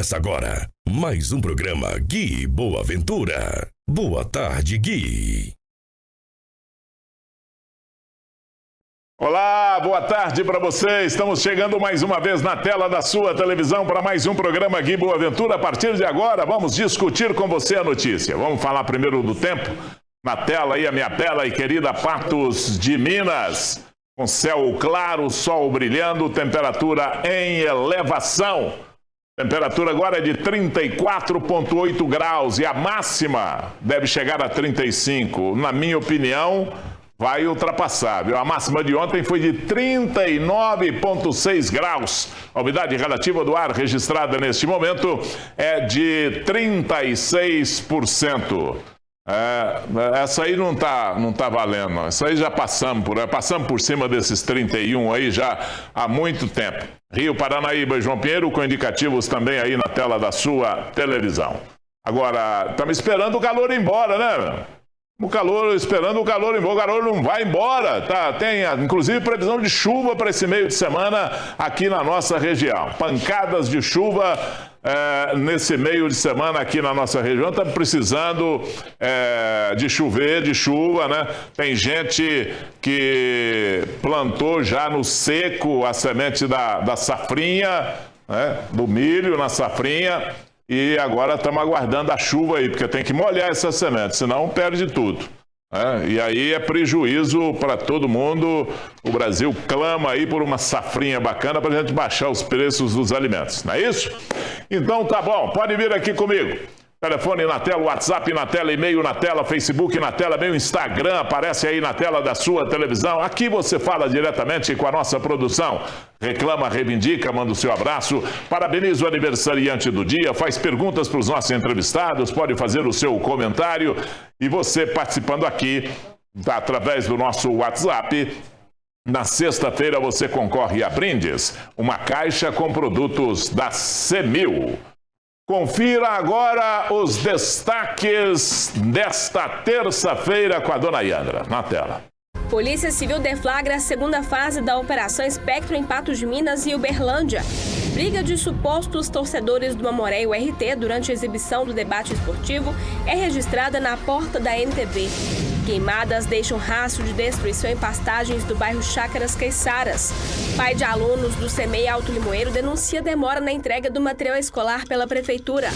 Começa agora mais um programa Gui Boaventura. Boa tarde, Gui. Olá, boa tarde para você. Estamos chegando mais uma vez na tela da sua televisão para mais um programa Gui Boaventura. A partir de agora, vamos discutir com você a notícia. Vamos falar primeiro do tempo. Na tela aí a minha bela e querida Patos de Minas. Com céu claro, sol brilhando, temperatura em elevação. Temperatura agora é de 34,8 graus e a máxima deve chegar a 35. Na minha opinião, vai ultrapassar, viu? A máxima de ontem foi de 39,6 graus. A umidade relativa do ar registrada neste momento é de 36%. Essa aí não tá valendo. Essa aí já passamos por cima desses 31 aí já há muito tempo. Rio, Paranaíba e João Pinheiro com indicativos também aí na tela da sua televisão. Agora, estamos esperando o calor ir embora, né? Esperando o calor ir embora. O calor não vai embora, tá? Tem inclusive previsão de chuva para esse meio de semana aqui na nossa região. Pancadas de chuva nesse meio de semana aqui na nossa região. Estamos precisando de chuva, né? Tem gente que plantou já no seco a semente da safrinha, né? Do milho na safrinha. E agora estamos aguardando a chuva aí, porque tem que molhar essa semente, senão perde tudo. E aí é prejuízo para todo mundo. O Brasil clama aí por uma safrinha bacana para a gente baixar os preços dos alimentos, não é isso? Então tá bom, pode vir aqui comigo. Telefone na tela, WhatsApp na tela, e-mail na tela, Facebook na tela, meu Instagram aparece aí na tela da sua televisão. Aqui você fala diretamente com a nossa produção. Reclama, reivindica, manda o seu abraço, parabeniza o aniversariante do dia, faz perguntas para os nossos entrevistados, pode fazer o seu comentário e você participando aqui através do nosso WhatsApp. Na sexta-feira você concorre a brindes, uma caixa com produtos da CEMIL. Confira agora os destaques desta terça-feira com a dona Yandra, na tela. Polícia Civil deflagra a segunda fase da Operação Espectro em Patos de Minas e Uberlândia. Briga de supostos torcedores do Mamoré e URT durante a exibição do debate esportivo é registrada na porta da MTV. Queimadas deixam rastro de destruição em pastagens do bairro Chácaras Queiçaras. Pai de alunos do CEMEI Alto Limoeiro denuncia demora na entrega do material escolar pela prefeitura.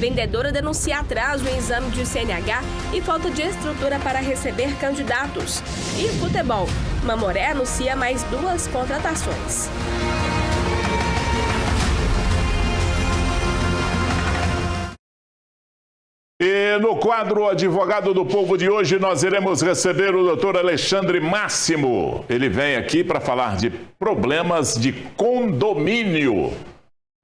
Vendedora denuncia atraso em exame de CNH e falta de estrutura para receber candidatos. E futebol. Mamoré anuncia mais 2 contratações. E no quadro Advogado do Povo de hoje, nós iremos receber o doutor Alexandre Máximo. Ele vem aqui para falar de problemas de condomínio,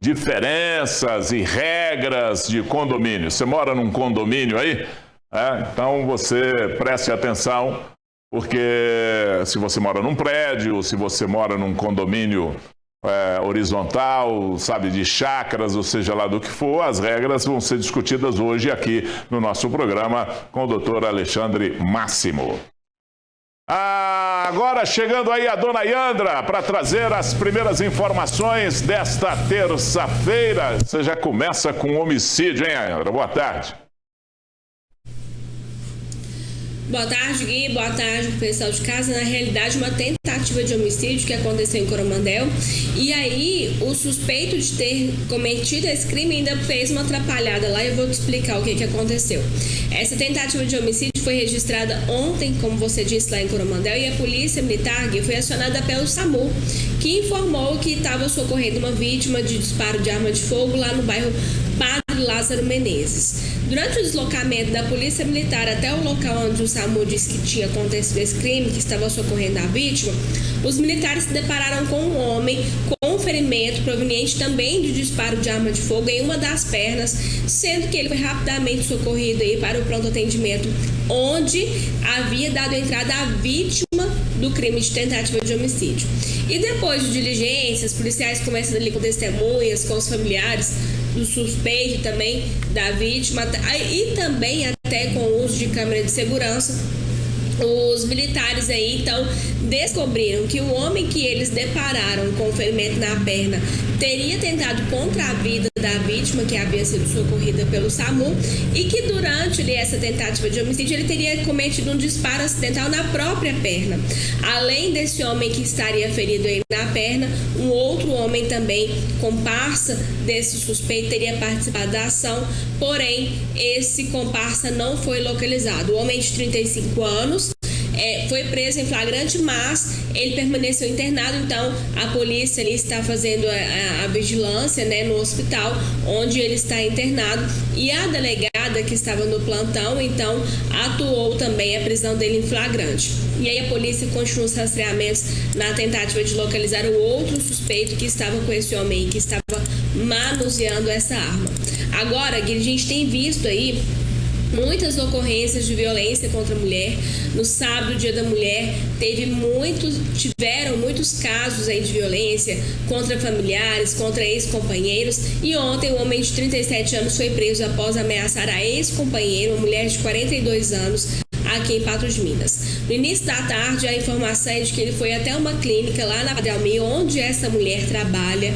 diferenças e regras de condomínio. Você mora num condomínio aí? Então você preste atenção, porque se você mora num prédio, se você mora num condomínio horizontal, sabe, de chácaras, ou seja lá do que for, as regras vão ser discutidas hoje aqui no nosso programa com o doutor Alexandre Máximo. Agora chegando aí a dona Yandra para trazer as primeiras informações desta terça-feira. Você já começa com homicídio, hein, Yandra? Boa tarde. Boa tarde, Gui. Boa tarde, pessoal de casa. Na realidade, uma tentativa de homicídio que aconteceu em Coromandel. E aí, o suspeito de ter cometido esse crime ainda fez uma atrapalhada lá e eu vou te explicar o que aconteceu. Essa tentativa de homicídio foi registrada ontem, como você disse, lá em Coromandel, e a polícia militar, Gui, foi acionada pelo SAMU, que informou que estava socorrendo uma vítima de disparo de arma de fogo lá no bairro Padre Lázaro Menezes. Durante o deslocamento da polícia militar até o local onde o SAMU disse que tinha acontecido esse crime, que estava socorrendo a vítima, os militares se depararam com um homem com um ferimento proveniente também de disparo de arma de fogo em uma das pernas, sendo que ele foi rapidamente socorrido aí para o pronto atendimento, onde havia dado entrada a vítima do crime de tentativa de homicídio. E depois de diligências, policiais conversando ali com testemunhas, com os familiares do suspeito também, da vítima, e também até com o uso de câmera de segurança, Os militares aí, então, descobriram que o homem que eles depararam com o ferimento na perna teria tentado contra a vida da vítima, que havia sido socorrida pelo SAMU, e que durante essa tentativa de homicídio ele teria cometido um disparo acidental na própria perna. Além desse homem que estaria ferido aí na perna, um outro homem também, comparsa desse suspeito, teria participado da ação, porém, esse comparsa não foi localizado. O homem de 35 anos foi preso em flagrante, mas ele permaneceu internado. Então a polícia ali está fazendo a vigilância, né, no hospital onde ele está internado, e a delegada que estava no plantão então atuou também a prisão dele em flagrante. E aí a polícia continua os rastreamentos na tentativa de localizar o outro suspeito que estava com esse homem aí, que estava manuseando essa arma. Agora, Gui, a gente tem visto aí muitas ocorrências de violência contra a mulher. No sábado, Dia da Mulher, tiveram muitos casos aí de violência contra familiares, contra ex-companheiros, e ontem um homem de 37 anos foi preso após ameaçar a ex-companheira, uma mulher de 42 anos, aqui em Patos de Minas. No início da tarde, a informação é de que ele foi até uma clínica lá na Padre Almir, onde essa mulher trabalha,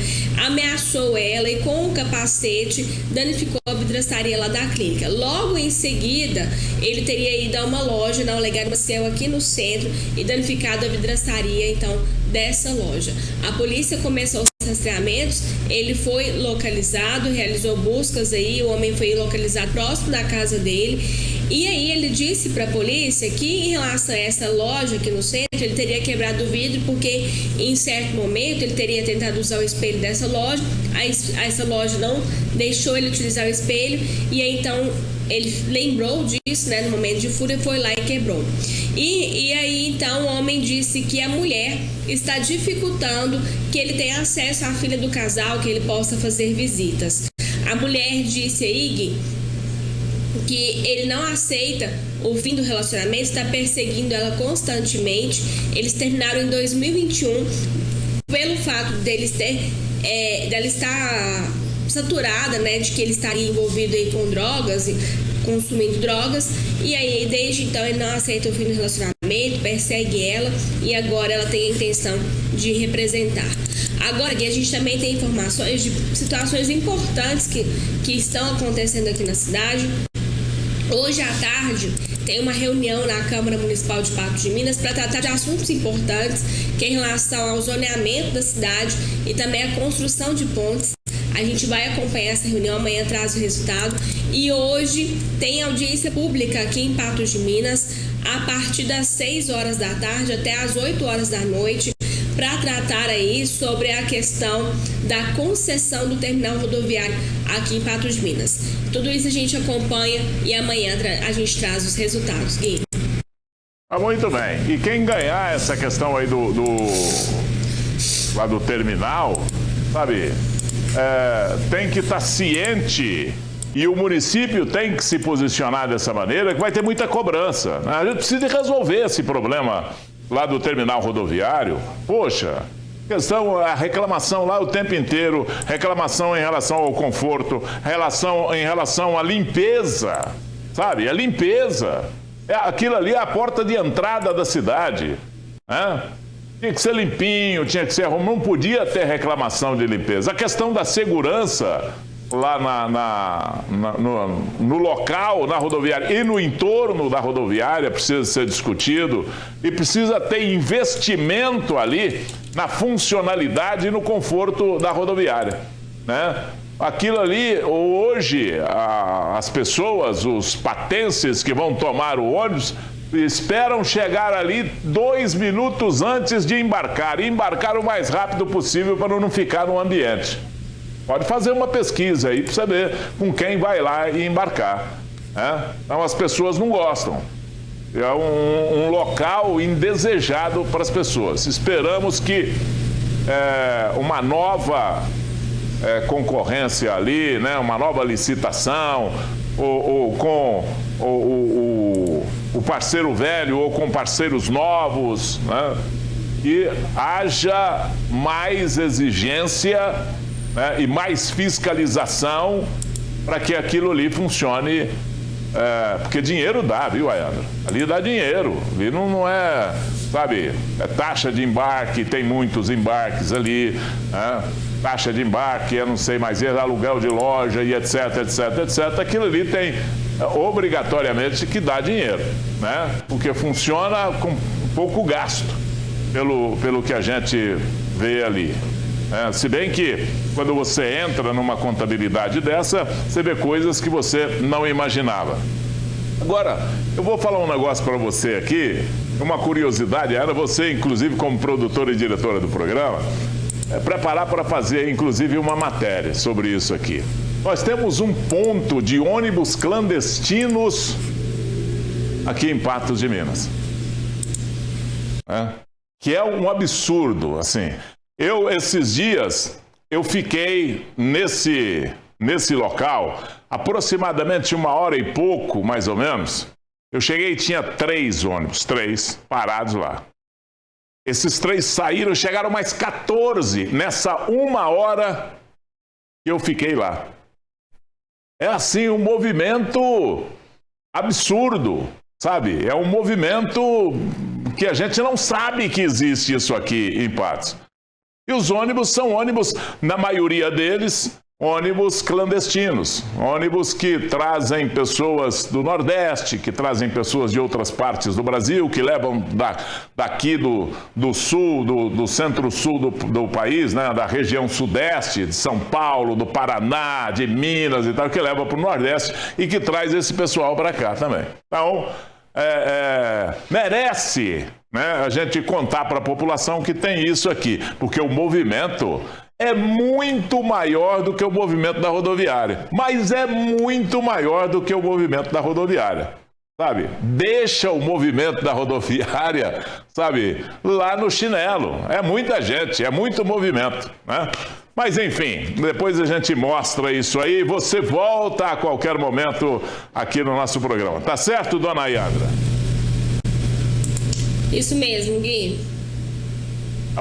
ameaçou ela e com o capacete danificou a vidraçaria lá da clínica. Logo em seguida, ele teria ido a uma loja na Olegário Maciel aqui no centro e danificado a vidraçaria então dessa loja. A polícia começou os rastreamentos, ele foi localizado, realizou buscas aí, o homem foi localizado próximo da casa dele. E aí ele disse para a polícia que em relação a essa loja aqui no centro, ele teria quebrado o vidro porque em certo momento ele teria tentado usar o espelho dessa loja, essa loja não deixou ele utilizar o espelho, e aí então ele lembrou disso, né, no momento de fúria, foi lá e quebrou. E aí então o homem disse que a mulher está dificultando que ele tenha acesso à filha do casal, que ele possa fazer visitas. A mulher disse aí, Gui, que ele não aceita o fim do relacionamento, está perseguindo ela constantemente. Eles terminaram em 2021 pelo fato dela estar saturada, né, de que ele estaria envolvido aí com drogas, consumindo drogas, e aí desde então ele não aceita o fim do relacionamento, persegue ela, e agora ela tem a intenção de representar. Agora, a gente também tem informações de situações importantes que estão acontecendo aqui na cidade. Hoje à tarde tem uma reunião na Câmara Municipal de Patos de Minas para tratar de assuntos importantes, que é em relação ao zoneamento da cidade e também a construção de pontes. A gente vai acompanhar essa reunião, amanhã traz o resultado. E hoje tem audiência pública aqui em Patos de Minas, a partir das 6 horas da tarde até as 8 horas da noite, para tratar aí sobre a questão da concessão do terminal rodoviário aqui em Patos de Minas. Tudo isso a gente acompanha e amanhã a gente traz os resultados, Gui. Muito bem. E quem ganhar essa questão aí lá do terminal, sabe, tem que estar ciente, e o município tem que se posicionar dessa maneira, que vai ter muita cobrança, né? A gente precisa resolver esse problema lá do terminal rodoviário. Poxa, a reclamação lá o tempo inteiro, reclamação em relação ao conforto, em relação à limpeza, sabe? A limpeza, aquilo ali é a porta de entrada da cidade, né? Tinha que ser limpinho, tinha que ser arrumado, não podia ter reclamação de limpeza. A questão da segurança lá no local, na rodoviária e no entorno da rodoviária precisa ser discutido, e precisa ter investimento ali na funcionalidade e no conforto da rodoviária, né? Aquilo ali, hoje, as pessoas, os patenses que vão tomar o ônibus, esperam chegar ali 2 minutos antes de embarcar, e embarcar o mais rápido possível para não ficar no ambiente. Pode fazer uma pesquisa aí para saber com quem vai lá e embarcar, né? Então as pessoas não gostam. É um local indesejado para as pessoas. Esperamos que uma nova concorrência ali, né? Uma nova licitação, ou com o parceiro velho ou com parceiros novos, né? E haja mais exigência, né, e mais fiscalização para que aquilo ali funcione Porque dinheiro dá, viu, Ayandra? Ali dá dinheiro. Ali não é, sabe, é taxa de embarque, tem muitos embarques ali, né? Taxa de embarque, não sei mais, aluguel de loja e etc, etc, etc. Aquilo ali tem obrigatoriamente que dar dinheiro, né? Porque funciona com pouco gasto, pelo que a gente vê ali. Se bem que quando você entra numa contabilidade dessa, você vê coisas que você não imaginava. Agora, eu vou falar um negócio para você aqui, uma curiosidade, era você, inclusive, como produtora e diretora do programa, preparar para fazer, inclusive, uma matéria sobre isso aqui. Nós temos um ponto de ônibus clandestinos aqui em Patos de Minas. Que é um absurdo, assim. Esses dias, eu fiquei nesse local aproximadamente 1 hora e pouco, mais ou menos. Eu cheguei e tinha 3 ônibus, 3 parados lá. Esses 3 saíram, chegaram mais 14 nessa 1 hora que eu fiquei lá. É assim um movimento absurdo, sabe? É um movimento que a gente não sabe que existe isso aqui em Patos. E os ônibus são ônibus, na maioria deles, ônibus clandestinos. Ônibus que trazem pessoas do Nordeste, que trazem pessoas de outras partes do Brasil, que levam daqui do sul, do centro-sul do país, né, da região sudeste, de São Paulo, do Paraná, de Minas e tal, que leva para o Nordeste e que traz esse pessoal para cá também. Então, merece, né, a gente contar para a população que tem isso aqui, porque o movimento é muito maior do que o movimento da rodoviária, mas é muito maior do que o movimento da rodoviária, sabe? Deixa o movimento da rodoviária, sabe, lá no chinelo. É muita gente, é muito movimento, né? Mas, enfim, depois a gente mostra isso aí. Você volta a qualquer momento aqui no nosso programa. Tá certo, dona Ayandra? Isso mesmo, Gui.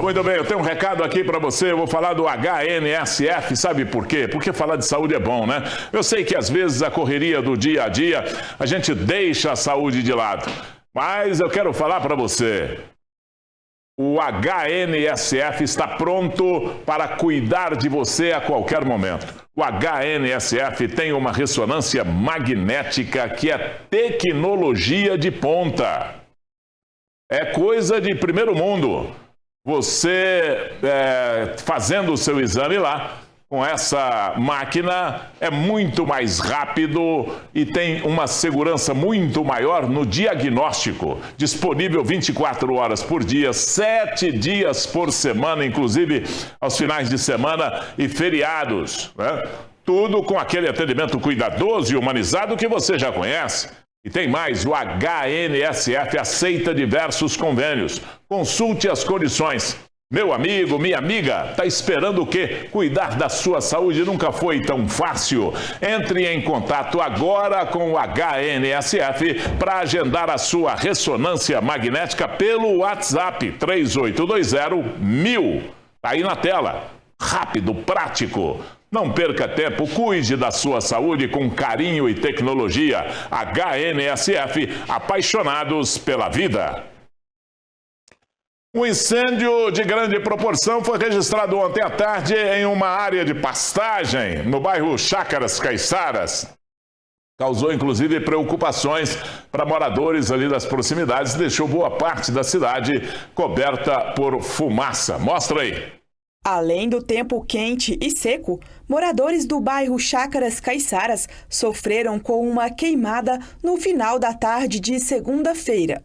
Muito bem, eu tenho um recado aqui para você. Eu vou falar do HNSF. Sabe por quê? Porque falar de saúde é bom, né? Eu sei que às vezes a correria do dia a dia, a gente deixa a saúde de lado. Mas eu quero falar para você. O HNSF está pronto para cuidar de você a qualquer momento. O HNSF tem uma ressonância magnética que é tecnologia de ponta. É coisa de primeiro mundo. Você fazendo o seu exame lá, com essa máquina, é muito mais rápido e tem uma segurança muito maior no diagnóstico. Disponível 24 horas por dia, 7 dias por semana, inclusive aos finais de semana e feriados, né? Tudo com aquele atendimento cuidadoso e humanizado que você já conhece. E tem mais, o HNSF aceita diversos convênios. Consulte as condições. Meu amigo, minha amiga, tá esperando o quê? Cuidar da sua saúde nunca foi tão fácil. Entre em contato agora com o HNSF para agendar a sua ressonância magnética pelo WhatsApp 3820-1000. Tá aí na tela. Rápido, prático. Não perca tempo, cuide da sua saúde com carinho e tecnologia. HNSF, apaixonados pela vida. Um incêndio de grande proporção foi registrado ontem à tarde em uma área de pastagem no bairro Chácaras Caiçaras. Causou, inclusive, preocupações para moradores ali das proximidades e deixou boa parte da cidade coberta por fumaça. Mostra aí. Além do tempo quente e seco, moradores do bairro Chácaras Caiçaras sofreram com uma queimada no final da tarde de segunda-feira.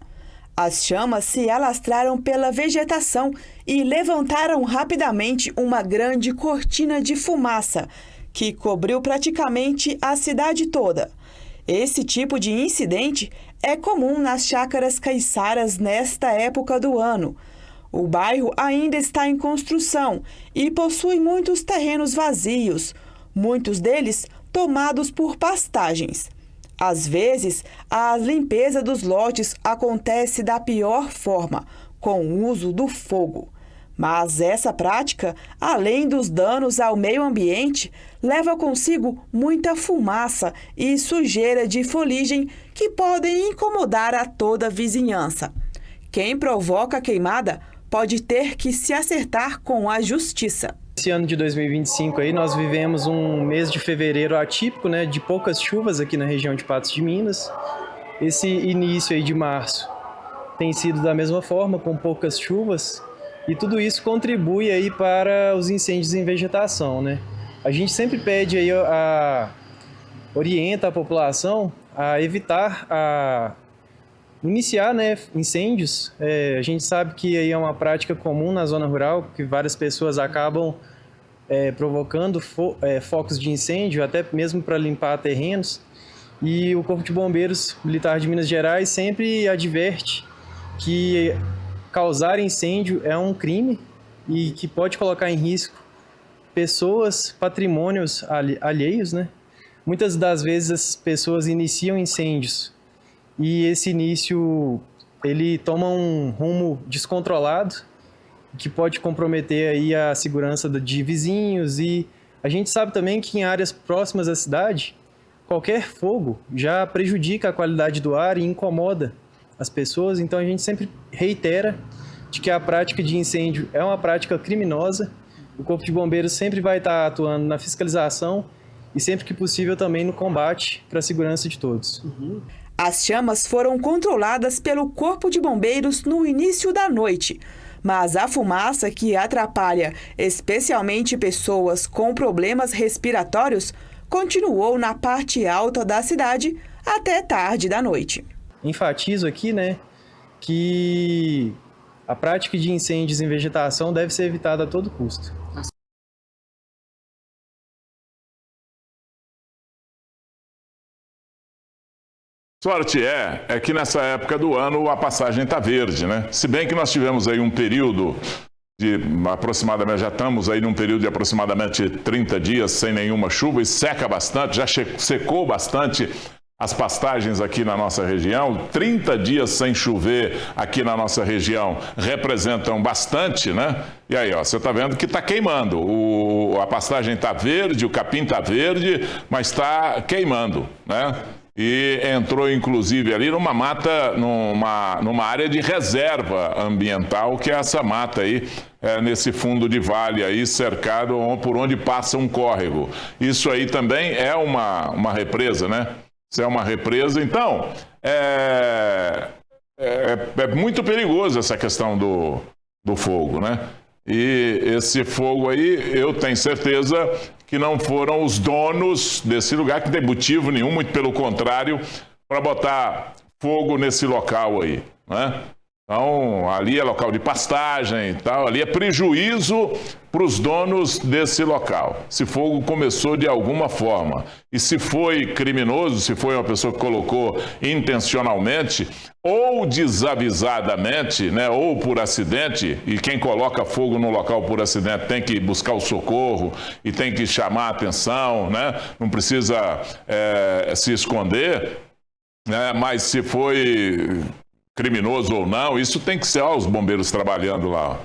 As chamas se alastraram pela vegetação e levantaram rapidamente uma grande cortina de fumaça, que cobriu praticamente a cidade toda. Esse tipo de incidente é comum nas Chácaras Caiçaras nesta época do ano. O bairro ainda está em construção e possui muitos terrenos vazios, muitos deles tomados por pastagens. Às vezes, a limpeza dos lotes acontece da pior forma, com o uso do fogo. Mas essa prática, além dos danos ao meio ambiente, leva consigo muita fumaça e sujeira de fuligem que podem incomodar a toda a vizinhança. Quem provoca a queimada pode ter que se acertar com a justiça. Esse ano de 2025 aí nós vivemos um mês de fevereiro atípico, né, de poucas chuvas aqui na região de Patos de Minas. Esse início aí de março tem sido da mesma forma, com poucas chuvas. E tudo isso contribui aí para os incêndios em vegetação, né? A gente sempre pede aí, orienta a população a evitar iniciar, né, incêndios. A gente sabe que aí é uma prática comum na zona rural, que várias pessoas acabam provocando focos de incêndio, até mesmo para limpar terrenos. E o Corpo de Bombeiros Militar de Minas Gerais sempre adverte que causar incêndio é um crime e que pode colocar em risco pessoas, patrimônios alheios, né? Muitas das vezes as pessoas iniciam incêndios e esse início ele toma um rumo descontrolado que pode comprometer aí a segurança de vizinhos, e a gente sabe também que em áreas próximas à cidade qualquer fogo já prejudica a qualidade do ar e incomoda as pessoas. Então a gente sempre reitera de que a prática de incêndio é uma prática criminosa. O Corpo de Bombeiros sempre vai estar atuando na fiscalização e sempre que possível também no combate para a segurança de todos. As chamas foram controladas pelo Corpo de Bombeiros no início da noite, mas a fumaça que atrapalha especialmente pessoas com problemas respiratórios continuou na parte alta da cidade até tarde da noite. Enfatizo aqui, né, que a prática de incêndios em vegetação deve ser evitada a todo custo. Sorte é que nessa época do ano a passagem está verde, né? Se bem que nós tivemos aí um período de aproximadamente, já estamos aí num período de aproximadamente 30 dias sem nenhuma chuva e seca bastante, já secou bastante as pastagens aqui na nossa região. 30 dias sem chover aqui na nossa região representam bastante, né? E aí, ó, você está vendo que está queimando. A pastagem está verde, o capim está verde, mas está queimando, né? E entrou, inclusive, ali numa mata, numa área de reserva ambiental, que é essa mata aí, nesse fundo de vale aí, cercado por onde passa um córrego. Isso aí também é uma represa, né? Isso é uma represa. Então, é muito perigoso essa questão do fogo, né? E esse fogo aí, eu tenho certeza que não foram os donos desse lugar, que não tem motivo nenhum, muito pelo contrário, para botar fogo nesse local aí, né? Então, ali é local de pastagem e tal, ali é prejuízo para os donos desse local. Esse fogo começou de alguma forma. E se foi criminoso, se foi uma pessoa que colocou intencionalmente ou desavisadamente, né, ou por acidente, e quem coloca fogo no local por acidente tem que buscar o socorro e tem que chamar a atenção, né? Não precisa se esconder, né? Mas se foi criminoso ou não, isso tem que ser os bombeiros trabalhando lá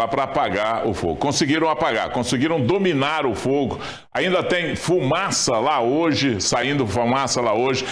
para apagar o fogo. Conseguiram apagar, conseguiram dominar o fogo. Ainda tem fumaça lá hoje, saindo fumaça lá hoje.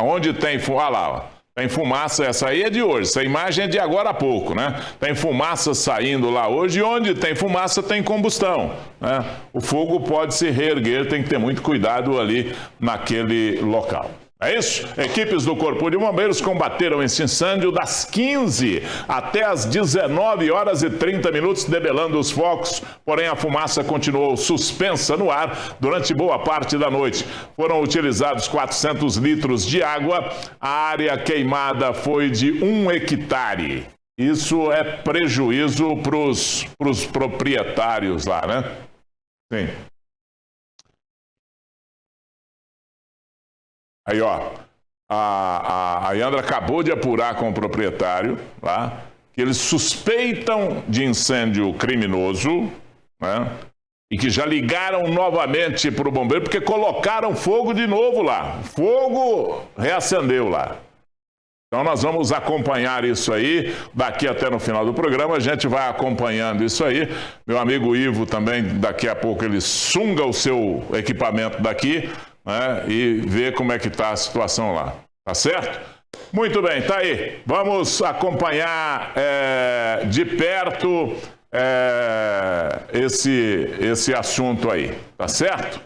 Onde tem fumaça? Olha lá, ó. Tem fumaça, essa aí é de hoje, essa imagem é de agora há pouco, né? Tem fumaça saindo lá hoje, e onde tem fumaça tem combustão, né? O fogo pode se reerguer, tem que ter muito cuidado ali naquele local. É isso? Equipes do Corpo de Bombeiros combateram esse incêndio das 15 até as 19 horas e 30 minutos, debelando os focos, porém a fumaça continuou suspensa no ar durante boa parte da noite. Foram utilizados 400 litros de água, a área queimada foi de 1 hectare. Isso é prejuízo para os proprietários lá, né? Sim. Aí, ó, a Yandra acabou de apurar com o proprietário lá, que eles suspeitam de incêndio criminoso, né? E que já ligaram novamente para o bombeiro, porque colocaram fogo de novo lá. Fogo reacendeu lá. Então nós vamos acompanhar isso aí, daqui até no final do programa, a gente vai acompanhando isso aí. Meu amigo Ivo também, daqui a pouco ele sunga o seu equipamento daqui, né, e vê como é que está a situação lá, tá certo? Muito bem, tá aí. Vamos acompanhar de perto esse assunto aí, tá certo?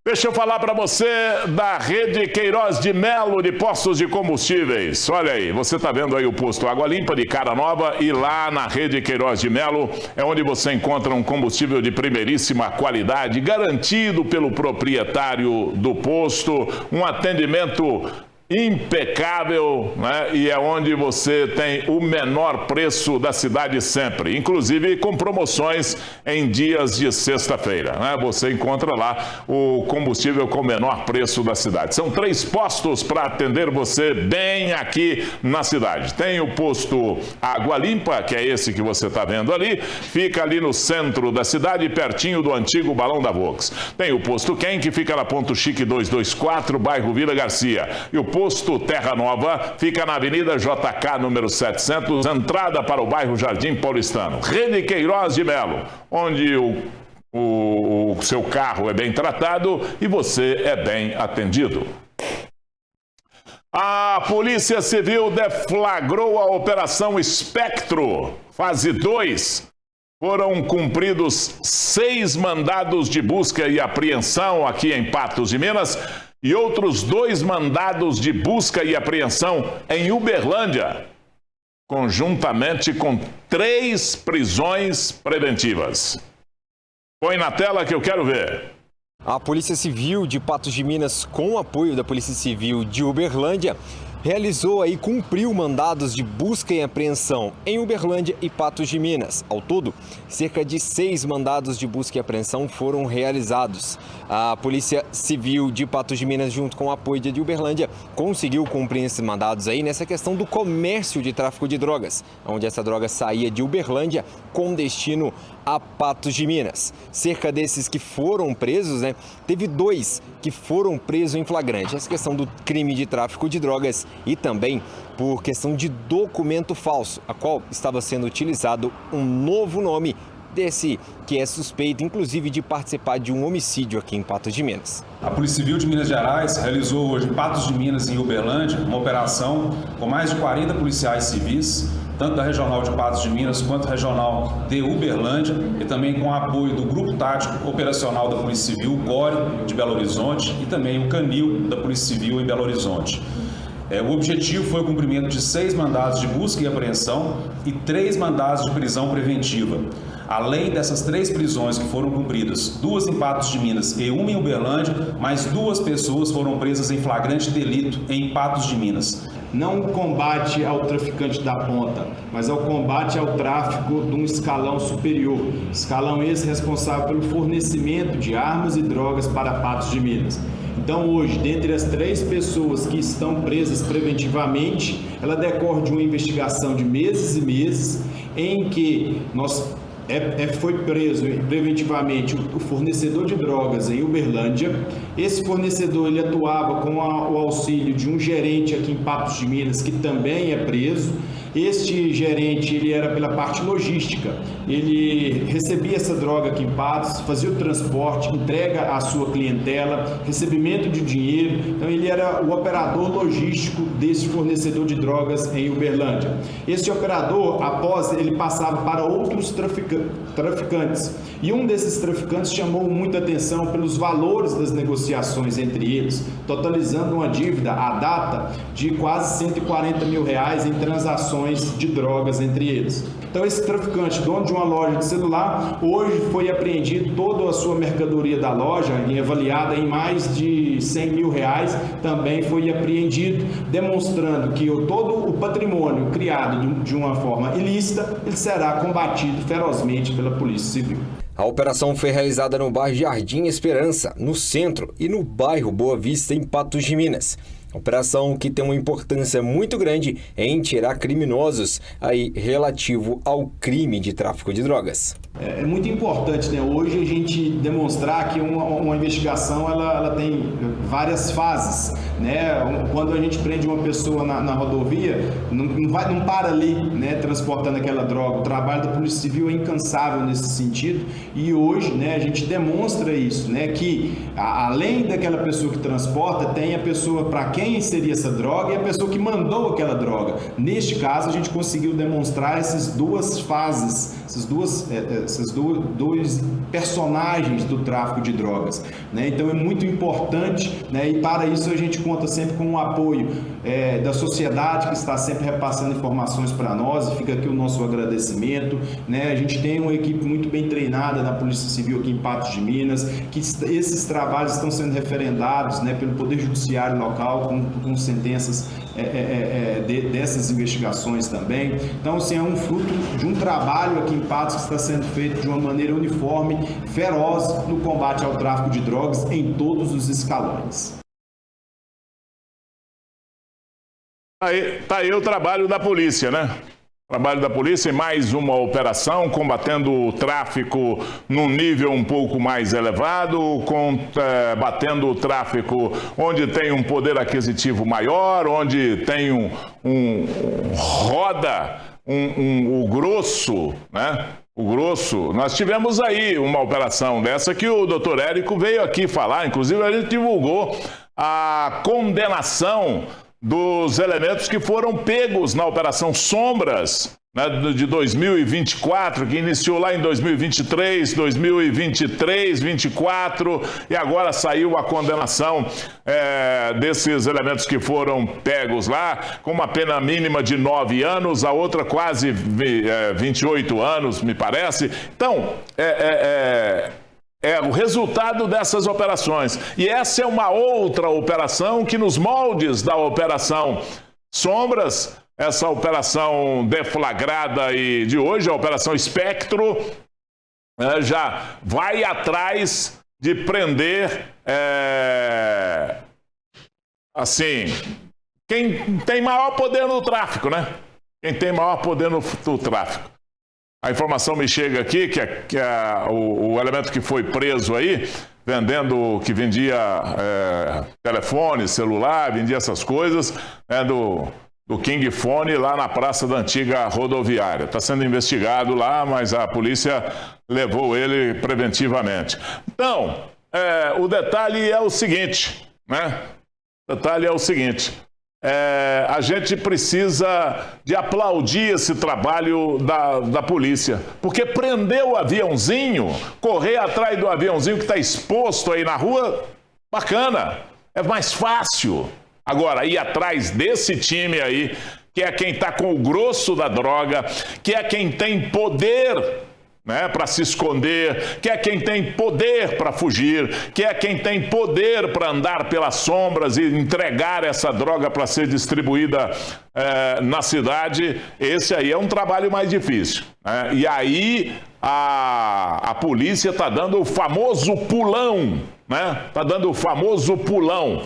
Deixa eu falar para você da Rede Queiroz de Melo de postos de combustíveis. Olha aí, você está vendo aí o posto Água Limpa de Cara Nova, e lá na Rede Queiroz de Melo é onde você encontra um combustível de primeiríssima qualidade, garantido pelo proprietário do posto, um atendimento impecável, né? E é onde você tem o menor preço da cidade sempre, inclusive com promoções em dias de sexta-feira, né? Você encontra lá o combustível com o menor preço da cidade. São 3 postos para atender você bem aqui na cidade. Tem o posto Água Limpa, que é esse que você está vendo ali, fica ali no centro da cidade, pertinho do antigo Balão da Volks. Tem o posto Quem, que fica na Ponto Chique 224, bairro Vila Garcia. E o posto Terra Nova fica na Avenida JK, número 700, entrada para o bairro Jardim Paulistano. Rede Queiroz de Melo, onde o seu carro é bem tratado e você é bem atendido. A Polícia Civil deflagrou a Operação Espectro, fase 2. Foram cumpridos 6 mandados de busca e apreensão aqui em Patos de Minas e outros 2 mandados de busca e apreensão em Uberlândia, conjuntamente com 3 prisões preventivas. Põe na tela que eu quero ver. A Polícia Civil de Patos de Minas, com o apoio da Polícia Civil de Uberlândia, realizou e cumpriu mandados de busca e apreensão em Uberlândia e Patos de Minas. Ao todo, cerca de 6 mandados de busca e apreensão foram realizados. A Polícia Civil de Patos de Minas, junto com o apoio de Uberlândia, conseguiu cumprir esses mandados aí nessa questão do comércio de tráfico de drogas, onde essa droga saía de Uberlândia com destino a Patos de Minas. Cerca desses que foram presos, teve 2 que foram presos em flagrante. Essa questão do crime de tráfico de drogas e também por questão de documento falso, a qual estava sendo utilizado um novo nome desse que é suspeito, inclusive, de participar de um homicídio aqui em Patos de Minas. A Polícia Civil de Minas Gerais realizou hoje em Patos de Minas e em Uberlândia uma operação com mais de 40 policiais civis, tanto da Regional de Patos de Minas quanto Regional de Uberlândia, e também com o apoio do Grupo Tático Operacional da Polícia Civil, GORE, de Belo Horizonte, e também o CANIL da Polícia Civil em Belo Horizonte. O objetivo foi o cumprimento de 6 mandados de busca e apreensão e 3 mandados de prisão preventiva. Além dessas 3 prisões que foram cumpridas, 2 em Patos de Minas e 1 em Uberlândia, mais 2 pessoas foram presas em flagrante delito em Patos de Minas. Não o combate ao traficante da ponta, mas ao combate ao tráfico de um escalão superior. Escalão esse responsável pelo fornecimento de armas e drogas para Patos de Minas. Então hoje, dentre as 3 pessoas que estão presas preventivamente, ela decorre de uma investigação de meses e meses, em que foi preso preventivamente o fornecedor de drogas em Uberlândia. Esse fornecedor ele atuava com o auxílio de um gerente aqui em Patos de Minas, que também é preso. Este gerente ele era pela parte logística, ele recebia essa droga aqui em Patos, fazia o transporte, entrega à sua clientela, recebimento de dinheiro. Então ele era o operador logístico desse fornecedor de drogas em Uberlândia. Esse operador, após ele passava para outros traficantes, e um desses traficantes chamou muita atenção pelos valores das negociações entre eles, totalizando uma dívida à data de quase R$140 mil em transações de drogas entre eles. Então esse traficante, dono de uma loja de celular, hoje foi apreendido toda a sua mercadoria da loja, avaliada em mais de R$100 mil, também foi apreendido, demonstrando que todo o patrimônio criado de uma forma ilícita, ele será combatido ferozmente pela Polícia Civil. A operação foi realizada no bairro Jardim Esperança, no centro, e no bairro Boa Vista, em Patos de Minas. Operação que tem uma importância muito grande em tirar criminosos aí relativo ao crime de tráfico de drogas. É muito importante, né, hoje a gente demonstrar que uma investigação ela tem várias fases, né? Quando a gente prende uma pessoa na rodovia, não para ali, né, transportando aquela droga. O trabalho da Polícia Civil é incansável nesse sentido e hoje, né, a gente demonstra isso, né, que além daquela pessoa que transporta, tem a pessoa para quem seria essa droga e a pessoa que mandou aquela droga. Neste caso, a gente conseguiu demonstrar essas duas fases, esses dois personagens do tráfico de drogas, né? Então é muito importante, né? E para isso a gente conta sempre com o apoio da sociedade que está sempre repassando informações para nós, e fica aqui o nosso agradecimento, né? A gente tem uma equipe muito bem treinada na Polícia Civil aqui em Patos de Minas, que esses trabalhos estão sendo referendados, né, pelo Poder Judiciário local com sentenças dessas investigações também. Então, assim, é um fruto de um trabalho aqui em Patos que está sendo feito de uma maneira uniforme, feroz no combate ao tráfico de drogas em todos os escalões. Tá aí o trabalho da polícia, né? Trabalho da polícia em mais uma operação, combatendo o tráfico num nível um pouco mais elevado, batendo o tráfico onde tem um poder aquisitivo maior, onde tem o grosso, né? O grosso. Nós tivemos aí uma operação dessa que o doutor Érico veio aqui falar, inclusive a gente divulgou a condenação dos elementos que foram pegos na Operação Sombras, né, de 2024, que iniciou lá em 2023, 2023, 2024, e agora saiu a condenação desses elementos que foram pegos lá, com uma pena mínima de 9 anos, a outra quase 28 anos, me parece. Então, é o resultado dessas operações. E essa é uma outra operação que, nos moldes da Operação Sombras, essa operação deflagrada e de hoje, a Operação Espectro, já vai atrás de prender, assim, quem tem maior poder no tráfico, né? Quem tem maior poder no tráfico. A informação me chega aqui que o elemento que foi preso aí, que vendia telefone, celular, vendia essas coisas, do King Fone lá na Praça da Antiga Rodoviária. Está sendo investigado lá, mas a polícia levou ele preventivamente. Então, o detalhe é o seguinte, né? O detalhe é o seguinte. A gente precisa de aplaudir esse trabalho da polícia, porque prender o aviãozinho, correr atrás do aviãozinho que está exposto aí na rua, bacana, é mais fácil. Agora, ir atrás desse time aí, que é quem está com o grosso da droga, que é quem tem poder, né, para se esconder, que é quem tem poder para fugir, que é quem tem poder para andar pelas sombras e entregar essa droga para ser distribuída na cidade, esse aí é um trabalho mais difícil, né? E aí a polícia está dando o famoso pulão, né? Está dando o famoso pulão,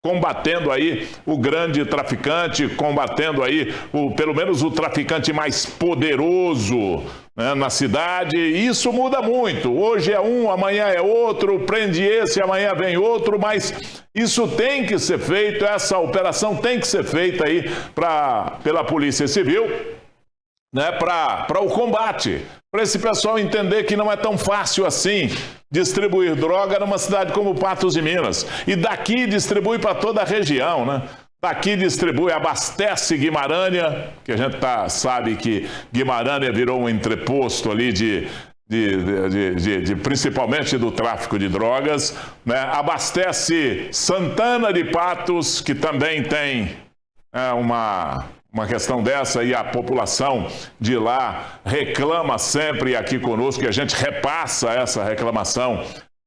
combatendo aí o grande traficante, combatendo aí pelo menos o traficante mais poderoso, né, na cidade. Isso muda muito. Hoje é um, amanhã é outro, prende esse, amanhã vem outro, mas isso tem que ser feito, essa operação tem que ser feita aí pela Polícia Civil, né, para o combate, para esse pessoal entender que não é tão fácil assim distribuir droga numa cidade como Patos de Minas. E daqui distribui para toda a região, né? Daqui distribui, abastece Guimarães, que a gente sabe que Guimarães virou um entreposto ali principalmente do tráfico de drogas, né? Abastece Santana de Patos, que também tem uma questão dessa, e a população de lá reclama sempre aqui conosco, e a gente repassa essa reclamação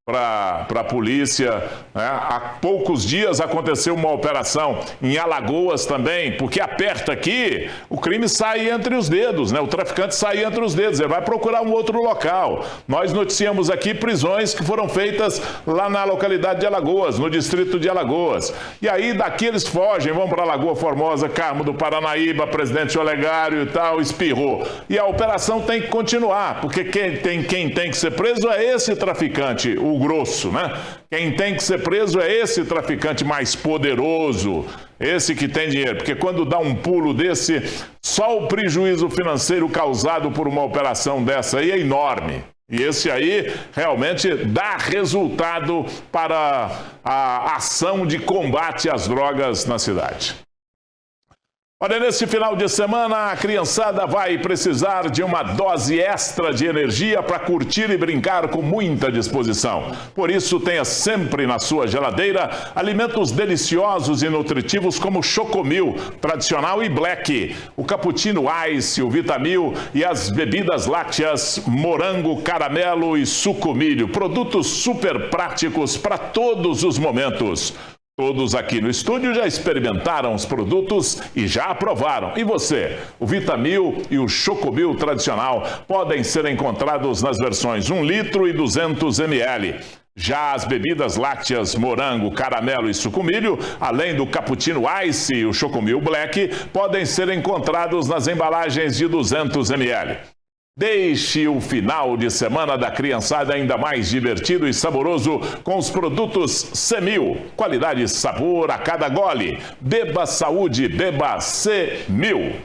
para a polícia, né? Há poucos dias aconteceu uma operação em Alagoas também, porque aperta aqui, o crime sai entre os dedos, né? O traficante sai entre os dedos, ele vai procurar um outro local. Nós noticiamos aqui prisões que foram feitas lá na localidade de Alagoas, no distrito de Alagoas. E aí daqui eles fogem, vão para Lagoa Formosa, Carmo do Paranaíba, Presidente Olegário e tal, espirrou. E a operação tem que continuar, porque quem tem que ser preso é esse traficante, o grosso, né? Quem tem que ser preso é esse traficante mais poderoso, esse que tem dinheiro, porque quando dá um pulo desse, só o prejuízo financeiro causado por uma operação dessa aí é enorme. E esse aí realmente dá resultado para a ação de combate às drogas na cidade. Olha, nesse final de semana, a criançada vai precisar de uma dose extra de energia para curtir e brincar com muita disposição. Por isso, tenha sempre na sua geladeira alimentos deliciosos e nutritivos como Chocomil, tradicional e Black, o Cappuccino Ice, o Vitamil e as bebidas lácteas Morango, Caramelo e Sucomilho. Produtos super práticos para todos os momentos. Todos aqui no estúdio já experimentaram os produtos e já aprovaram. E você? O Vitamil e o Chocomil tradicional podem ser encontrados nas versões 1 litro e 200 ml. Já as bebidas lácteas Morango, Caramelo e Sucomilho, além do Cappuccino Ice e o Chocomil Black, podem ser encontrados nas embalagens de 200 ml. Deixe o final de semana da criançada ainda mais divertido e saboroso com os produtos C1000. Qualidade e sabor a cada gole. Beba saúde, beba C1000.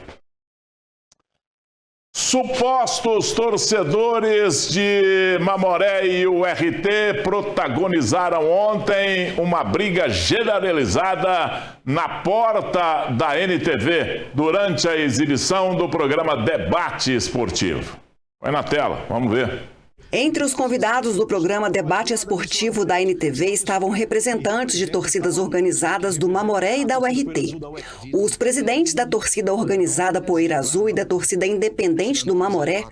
Supostos torcedores de Mamoré e URT protagonizaram ontem uma briga generalizada na porta da NTV durante a exibição do programa Debate Esportivo. Vai na tela, vamos ver. Entre os convidados do programa Debate Esportivo da NTV estavam representantes de torcidas organizadas do Mamoré e da URT. Os presidentes da torcida organizada Poeira Azul e da torcida independente do Mamoré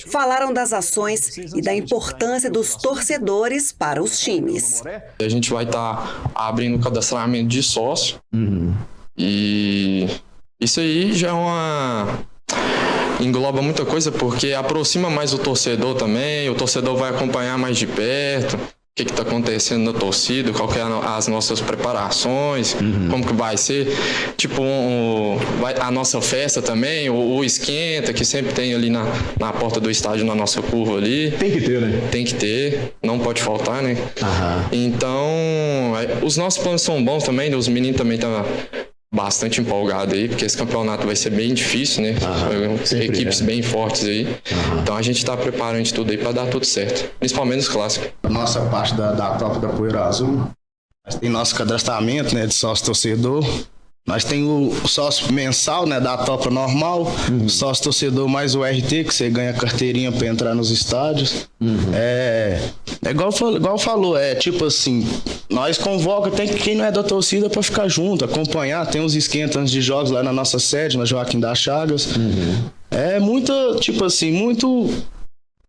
falaram das ações e da importância dos torcedores para os times. A gente vai estar abrindo o cadastramento de sócio e isso aí já é engloba muita coisa, porque aproxima mais o torcedor também, o torcedor vai acompanhar mais de perto o que está acontecendo na torcida, qual que é as nossas preparações, como que vai ser, tipo a nossa festa também, o esquenta que sempre tem ali na porta do estádio, na nossa curva ali. Tem que ter, né? Tem que ter, não pode faltar, né? Então, os nossos planos são bons também, os meninos também estão bastante empolgado aí, porque esse campeonato vai ser bem difícil, né? Equipes bem fortes aí. Então a gente tá preparando de tudo aí para dar tudo certo, principalmente os clássicos. Nossa parte da tropa da Poeira Azul, nós tem nosso cadastramento, né, de sócio torcedor. Nós tem o sócio mensal, né, da tropa normal, sócio torcedor mais o RT, que você ganha carteirinha para entrar nos estádios. É igual falou, é tipo assim, nós convoca tem quem não é da torcida para ficar junto, acompanhar, tem uns esquentas de jogos lá na nossa sede, na Joaquim das Chagas. É muito, tipo assim, muito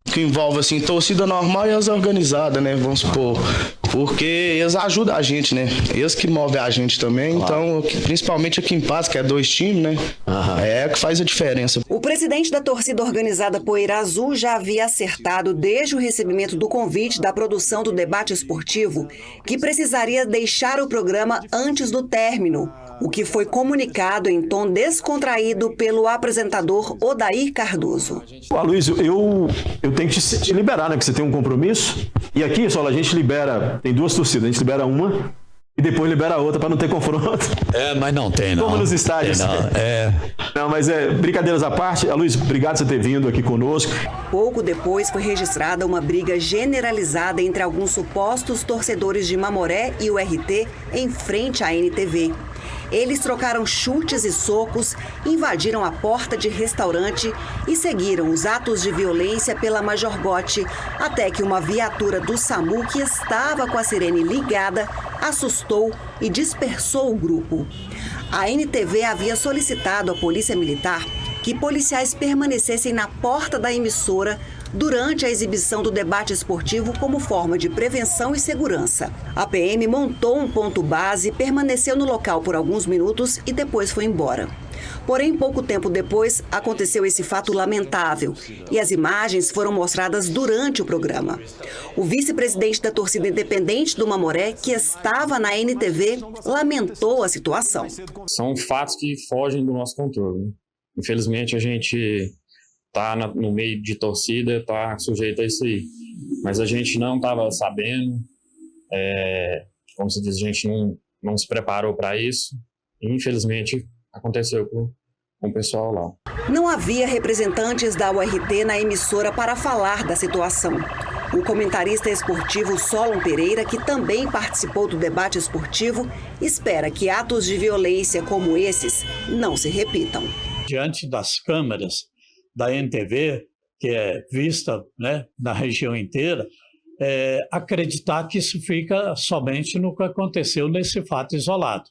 que envolve assim, torcida normal e as organizadas, né, vamos supor. Porque eles ajudam a gente, né? Eles que movem a gente também, então, principalmente aqui em Paz, que é 2 times, né? É que faz a diferença. O presidente da torcida organizada Poeira Azul já havia acertado desde o recebimento do convite da produção do debate esportivo que precisaria deixar o programa antes do término, o que foi comunicado em tom descontraído pelo apresentador Odair Cardoso. Aloysio, eu tenho que te liberar, né? Que você tem um compromisso. E aqui, só a gente libera, tem 2 torcidas, a gente libera uma e depois libera a outra para não ter confronto. Mas não tem, não. Como nos estádios. Não, mas brincadeiras à parte. Aloysio, obrigado por você ter vindo aqui conosco. Pouco depois foi registrada uma briga generalizada entre alguns supostos torcedores de Mamoré e URT em frente à NTV. Eles trocaram chutes e socos, invadiram a porta de restaurante e seguiram os atos de violência pela Major Gotti, até que uma viatura do SAMU que estava com a sirene ligada assustou e dispersou o grupo. A NTV havia solicitado à Polícia Militar que policiais permanecessem na porta da emissora durante a exibição do debate esportivo como forma de prevenção e segurança. A PM montou um ponto base, permaneceu no local por alguns minutos e depois foi embora. Porém, pouco tempo depois, aconteceu esse fato lamentável e as imagens foram mostradas durante o programa. O vice-presidente da torcida independente do Mamoré, que estava na NTV, lamentou a situação. São fatos que fogem do nosso controle, né? Infelizmente, a gente está no meio de torcida, está sujeito a isso aí. Mas a gente não estava sabendo, como se diz, a gente não se preparou para isso e, infelizmente, aconteceu com o pessoal lá. Não havia representantes da URT na emissora para falar da situação. O comentarista esportivo Solon Pereira, que também participou do debate esportivo, espera que atos de violência como esses não se repitam. Diante das câmeras da NTV, que é vista, né, na região inteira, acreditar que isso fica somente no que aconteceu nesse fato isolado.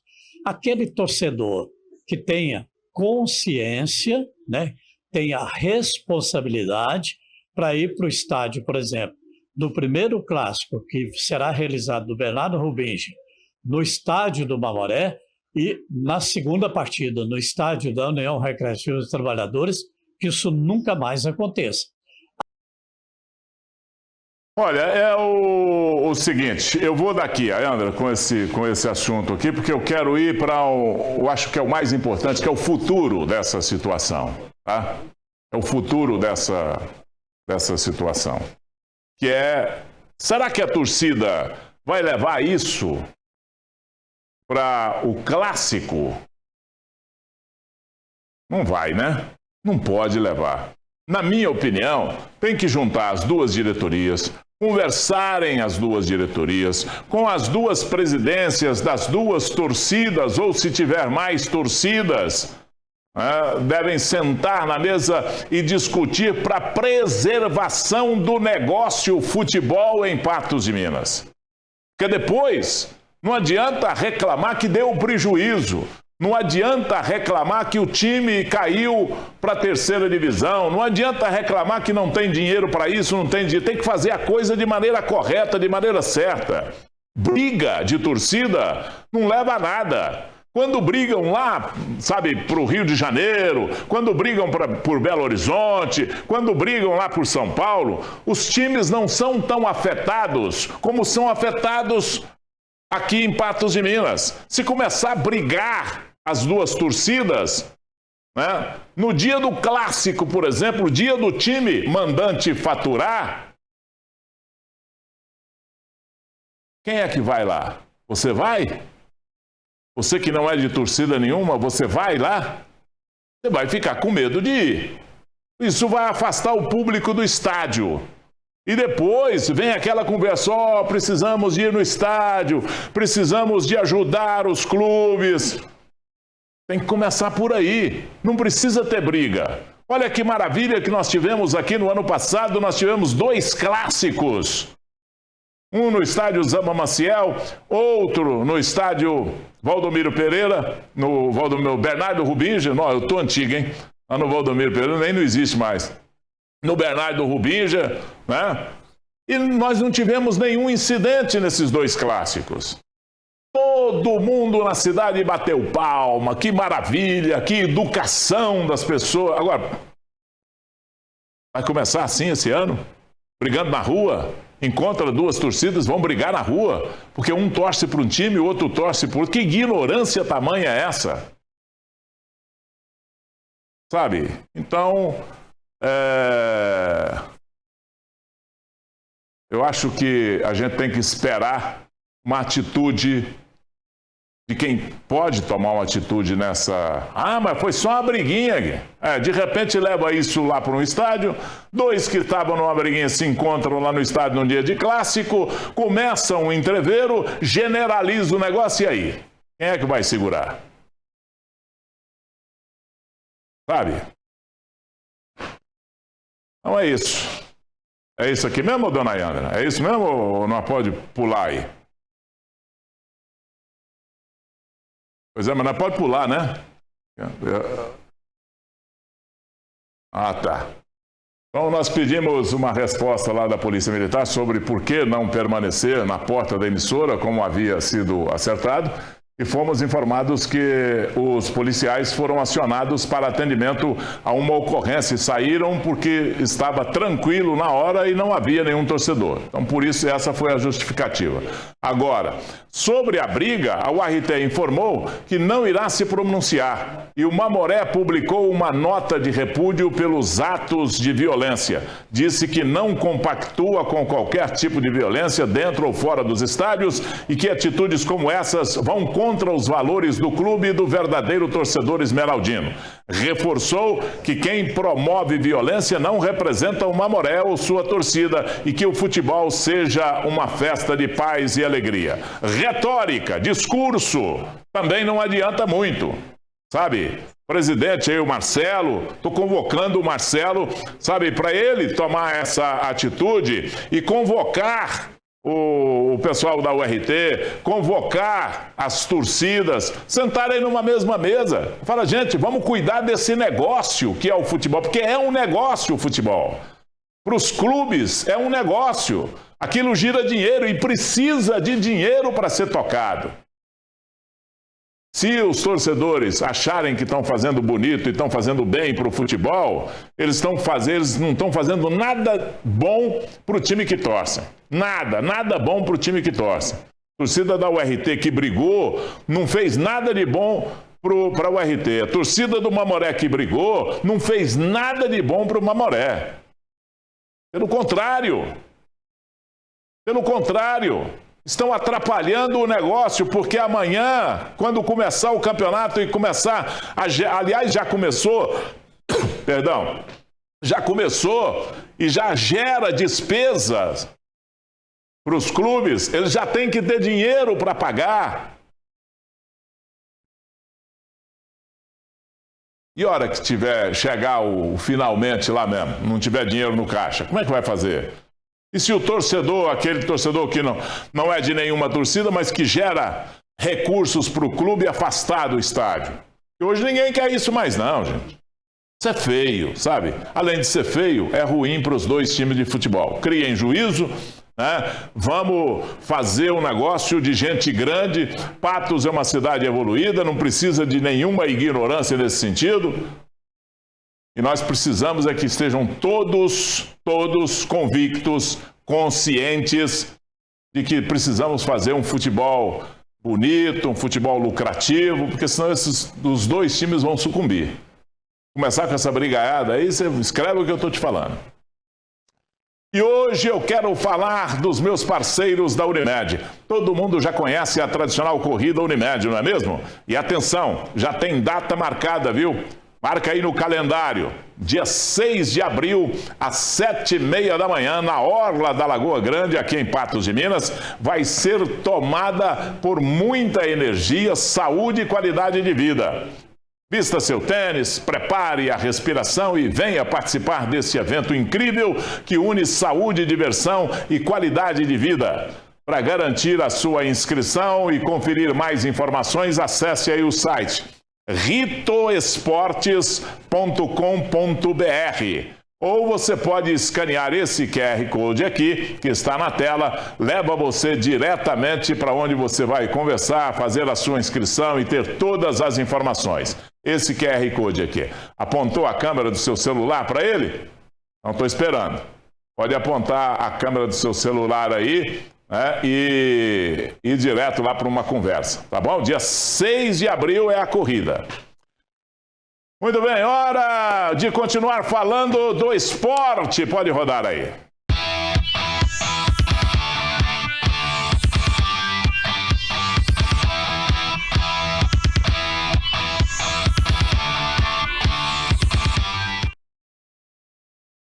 Aquele torcedor que tenha consciência, né, tenha responsabilidade para ir para o estádio, por exemplo, no primeiro clássico que será realizado no Bernardo Rubingi, no estádio do Mamoré, e na segunda partida no estádio da União Recreativa dos Trabalhadores, que isso nunca mais aconteça. Olha, é o seguinte, eu vou daqui, Ayandra, com esse assunto aqui, porque eu quero ir para eu acho que é o mais importante, que é o futuro dessa situação, tá? É o futuro dessa situação. Que será que a torcida vai levar isso para o clássico? Não vai, né? Não pode levar. Na minha opinião, tem que juntar as duas diretorias, conversarem as duas diretorias, com as duas presidências das duas torcidas, ou se tiver mais torcidas, devem sentar na mesa e discutir para a preservação do negócio futebol em Patos de Minas. Porque depois não adianta reclamar que deu prejuízo. Não adianta reclamar que o time caiu para a terceira divisão. Não adianta reclamar que não tem dinheiro para isso, não tem dinheiro. Tem que fazer a coisa de maneira correta, de maneira certa. Briga de torcida não leva a nada. Quando brigam lá, sabe, para o Rio de Janeiro, quando brigam por Belo Horizonte, quando brigam lá por São Paulo, os times não são tão afetados como são afetados aqui em Patos de Minas. Se começar a brigar as duas torcidas, né? No dia do clássico, por exemplo, o dia do time mandante faturar, quem é que vai lá? Você vai? Você que não é de torcida nenhuma, você vai lá? Você vai ficar com medo de ir. Isso vai afastar o público do estádio. E depois vem aquela conversa, precisamos ir no estádio, precisamos de ajudar os clubes. Tem que começar por aí, não precisa ter briga. Olha que maravilha que nós tivemos aqui no ano passado, nós tivemos 2 clássicos. Um no estádio Zamba Maciel, outro no estádio Valdomiro Pereira, no Bernardo Rubingi. Não, eu tô antigo, hein? Lá no Valdomiro Pereira nem não existe mais. No Bernardo Rubingi, né? E nós não tivemos nenhum incidente nesses 2 clássicos. Todo mundo na cidade bateu palma, que maravilha, que educação das pessoas. Agora, vai começar assim esse ano? Brigando na rua? Encontra 2 torcidas, vão brigar na rua, porque um torce para um time e o outro torce para o outro. Que ignorância tamanha é essa? Sabe? Então, eu acho que a gente tem que esperar uma atitude de quem pode tomar uma atitude nessa... mas foi só uma briguinha. De repente leva isso lá para um estádio, 2 que estavam numa briguinha se encontram lá no estádio num dia de clássico, começam um entreveiro, generaliza o negócio e aí? Quem é que vai segurar? Sabe? Então é isso. É isso aqui mesmo, dona Ayandra? É isso mesmo ou não pode pular aí? Pois é, mas não pode pular, né? Tá. Então, nós pedimos uma resposta lá da Polícia Militar sobre por que não permanecer na porta da emissora, como havia sido acertado, e fomos informados que os policiais foram acionados para atendimento a uma ocorrência e saíram porque estava tranquilo na hora e não havia nenhum torcedor. Então, por isso, essa foi a justificativa. Agora, sobre a briga, a URT informou que não irá se pronunciar e o Mamoré publicou uma nota de repúdio pelos atos de violência. Disse que não compactua com qualquer tipo de violência dentro ou fora dos estádios e que atitudes como essas vão contra os valores do clube e do verdadeiro torcedor esmeraldino. Reforçou que quem promove violência não representa o Mamoré ou sua torcida e que o futebol seja uma festa de paz e alegria. Retórica, discurso, também não adianta muito, sabe? Presidente aí, o Marcelo, estou convocando o Marcelo, sabe, para ele tomar essa atitude e convocar o pessoal da URT, convocar as torcidas, sentarem numa mesma mesa. Fala, gente, vamos cuidar desse negócio que é o futebol, porque é um negócio o futebol. Para os clubes é um negócio. Aquilo gira dinheiro e precisa de dinheiro para ser tocado. Se os torcedores acharem que estão fazendo bonito e estão fazendo bem para o futebol, eles não estão fazendo nada bom para o time que torce. Nada bom para o time que torce. A torcida da URT que brigou não fez nada de bom para a URT. A torcida do Mamoré que brigou não fez nada de bom para o Mamoré. Pelo contrário, estão atrapalhando o negócio, porque amanhã, quando começar o campeonato e começar, aliás, já começou e já gera despesas para os clubes, eles já têm que ter dinheiro para pagar. E a hora que chegar finalmente lá mesmo, não tiver dinheiro no caixa, como é que vai fazer? E se o torcedor, aquele torcedor que não é de nenhuma torcida, mas que gera recursos para o clube afastar do estádio? E hoje ninguém quer isso mais não, gente. Isso é feio, sabe? Além de ser feio, é ruim para os dois times de futebol. Criem juízo, né? Vamos fazer um negócio de gente grande. Patos é uma cidade evoluída, não precisa de nenhuma ignorância nesse sentido. E nós precisamos é que estejam todos convictos, conscientes de que precisamos fazer um futebol bonito, um futebol lucrativo, porque senão os dois times vão sucumbir. Começar com essa brigaiada aí, você escreve o que eu estou te falando. E hoje eu quero falar dos meus parceiros da Unimed. Todo mundo já conhece a tradicional corrida Unimed, não é mesmo? E atenção, já tem data marcada, viu? Marca aí no calendário, dia 6 de abril, às 7h30 da manhã, na Orla da Lagoa Grande, aqui em Patos de Minas, vai ser tomada por muita energia, saúde e qualidade de vida. Vista seu tênis, prepare a respiração e venha participar desse evento incrível que une saúde, diversão e qualidade de vida. Para garantir a sua inscrição e conferir mais informações, acesse aí o site ritoesportes.com.br. Ou você pode escanear esse QR Code aqui, que está na tela, leva você diretamente para onde você vai conversar, fazer a sua inscrição e ter todas as informações. Esse QR Code aqui. Apontou a câmera do seu celular para ele? Não estou esperando. Pode apontar a câmera do seu celular aí, né, e ir direto lá para uma conversa, tá bom? Dia 6 de abril é a corrida. Muito bem, hora de continuar falando do esporte. Pode rodar aí.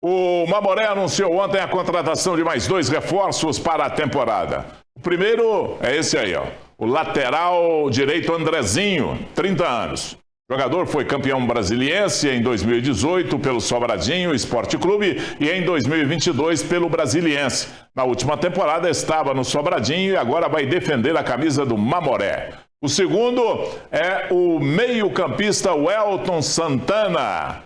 O Mamoré anunciou ontem a contratação de mais 2 reforços para a temporada. O primeiro é esse aí, ó, o lateral direito Andrezinho, 30 anos. O jogador foi campeão brasiliense em 2018 pelo Sobradinho Esporte Clube e em 2022 pelo Brasiliense. Na última temporada estava no Sobradinho e agora vai defender a camisa do Mamoré. O segundo é o meio-campista Welton Santana.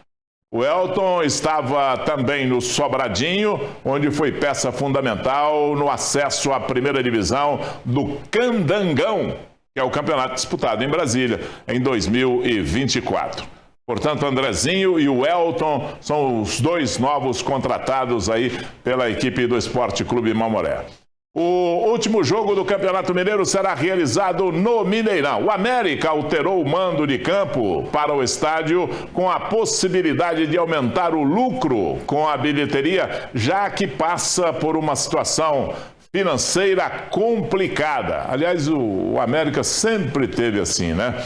O Elton estava também no Sobradinho, onde foi peça fundamental no acesso à primeira divisão do Candangão, que é o campeonato disputado em Brasília em 2024. Portanto, Andrezinho e o Elton são os dois novos contratados aí pela equipe do Esporte Clube Mamoré. O último jogo do Campeonato Mineiro será realizado no Mineirão. O América alterou o mando de campo para o estádio com a possibilidade de aumentar o lucro com a bilheteria, já que passa por uma situação financeira complicada. Aliás, o América sempre teve assim, né?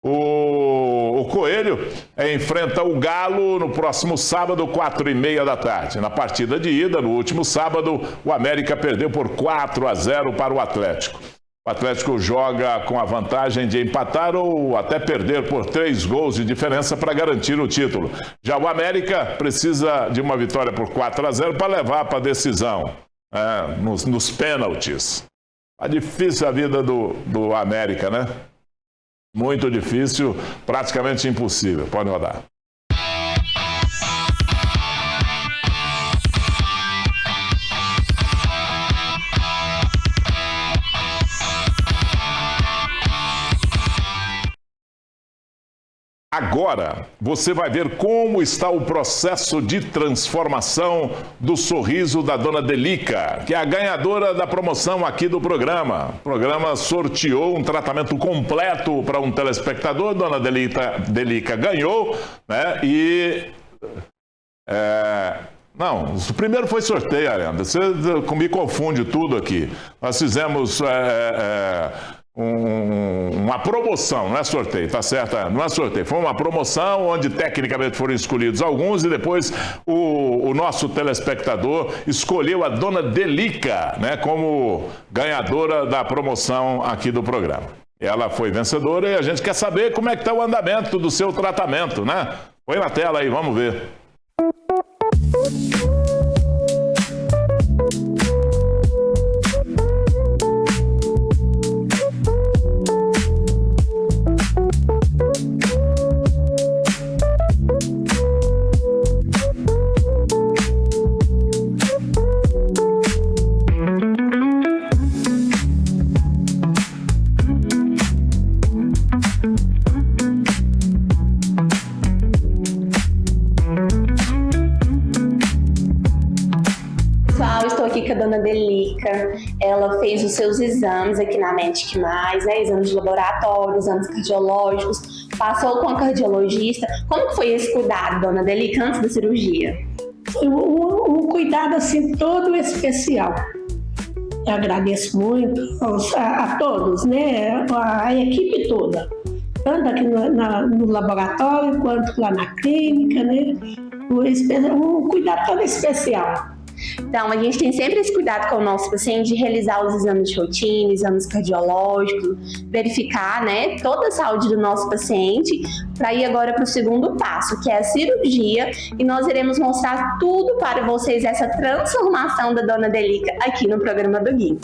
O Coelho enfrenta o Galo no próximo sábado, 4h30 da tarde. Na partida de ida, no último sábado, o América perdeu por 4-0 para o Atlético. O Atlético joga com a vantagem de empatar ou até perder por 3 gols de diferença para garantir o título. Já o América precisa de uma vitória por 4-0 para levar para a decisão, nos pênaltis. Tá difícil a vida do América, né? Muito difícil, praticamente impossível. Pode rodar. Agora, você vai ver como está o processo de transformação do sorriso da dona Delica, que é a ganhadora da promoção aqui do programa. O programa sorteou um tratamento completo para um telespectador, dona Delica ganhou, né? Não, o primeiro foi sorteio, Arenda. Você me confunde tudo aqui. Nós fizemos uma promoção, não é sorteio, tá certo? Não é sorteio, foi uma promoção onde tecnicamente foram escolhidos alguns e depois o nosso telespectador escolheu a dona Delica, né, como ganhadora da promoção aqui do programa. Ela foi vencedora e a gente quer saber como é que está o andamento do seu tratamento, né? Põe na tela aí, vamos ver. Com a dona Delica, ela fez os seus exames aqui na Medic Mais, né? Exames de laboratório, exames cardiológicos, passou com a cardiologista. Como foi esse cuidado, dona Delica, antes da cirurgia? Um cuidado assim todo especial. Eu agradeço muito a todos, né? A equipe toda, tanto aqui no laboratório quanto lá na clínica, né? Um cuidado todo especial. Então, a gente tem sempre esse cuidado com o nosso paciente de realizar os exames de rotina, exames cardiológicos, verificar, né, toda a saúde do nosso paciente, para ir agora para o segundo passo, que é a cirurgia, e nós iremos mostrar tudo para vocês, essa transformação da dona Delica aqui no programa do Gui.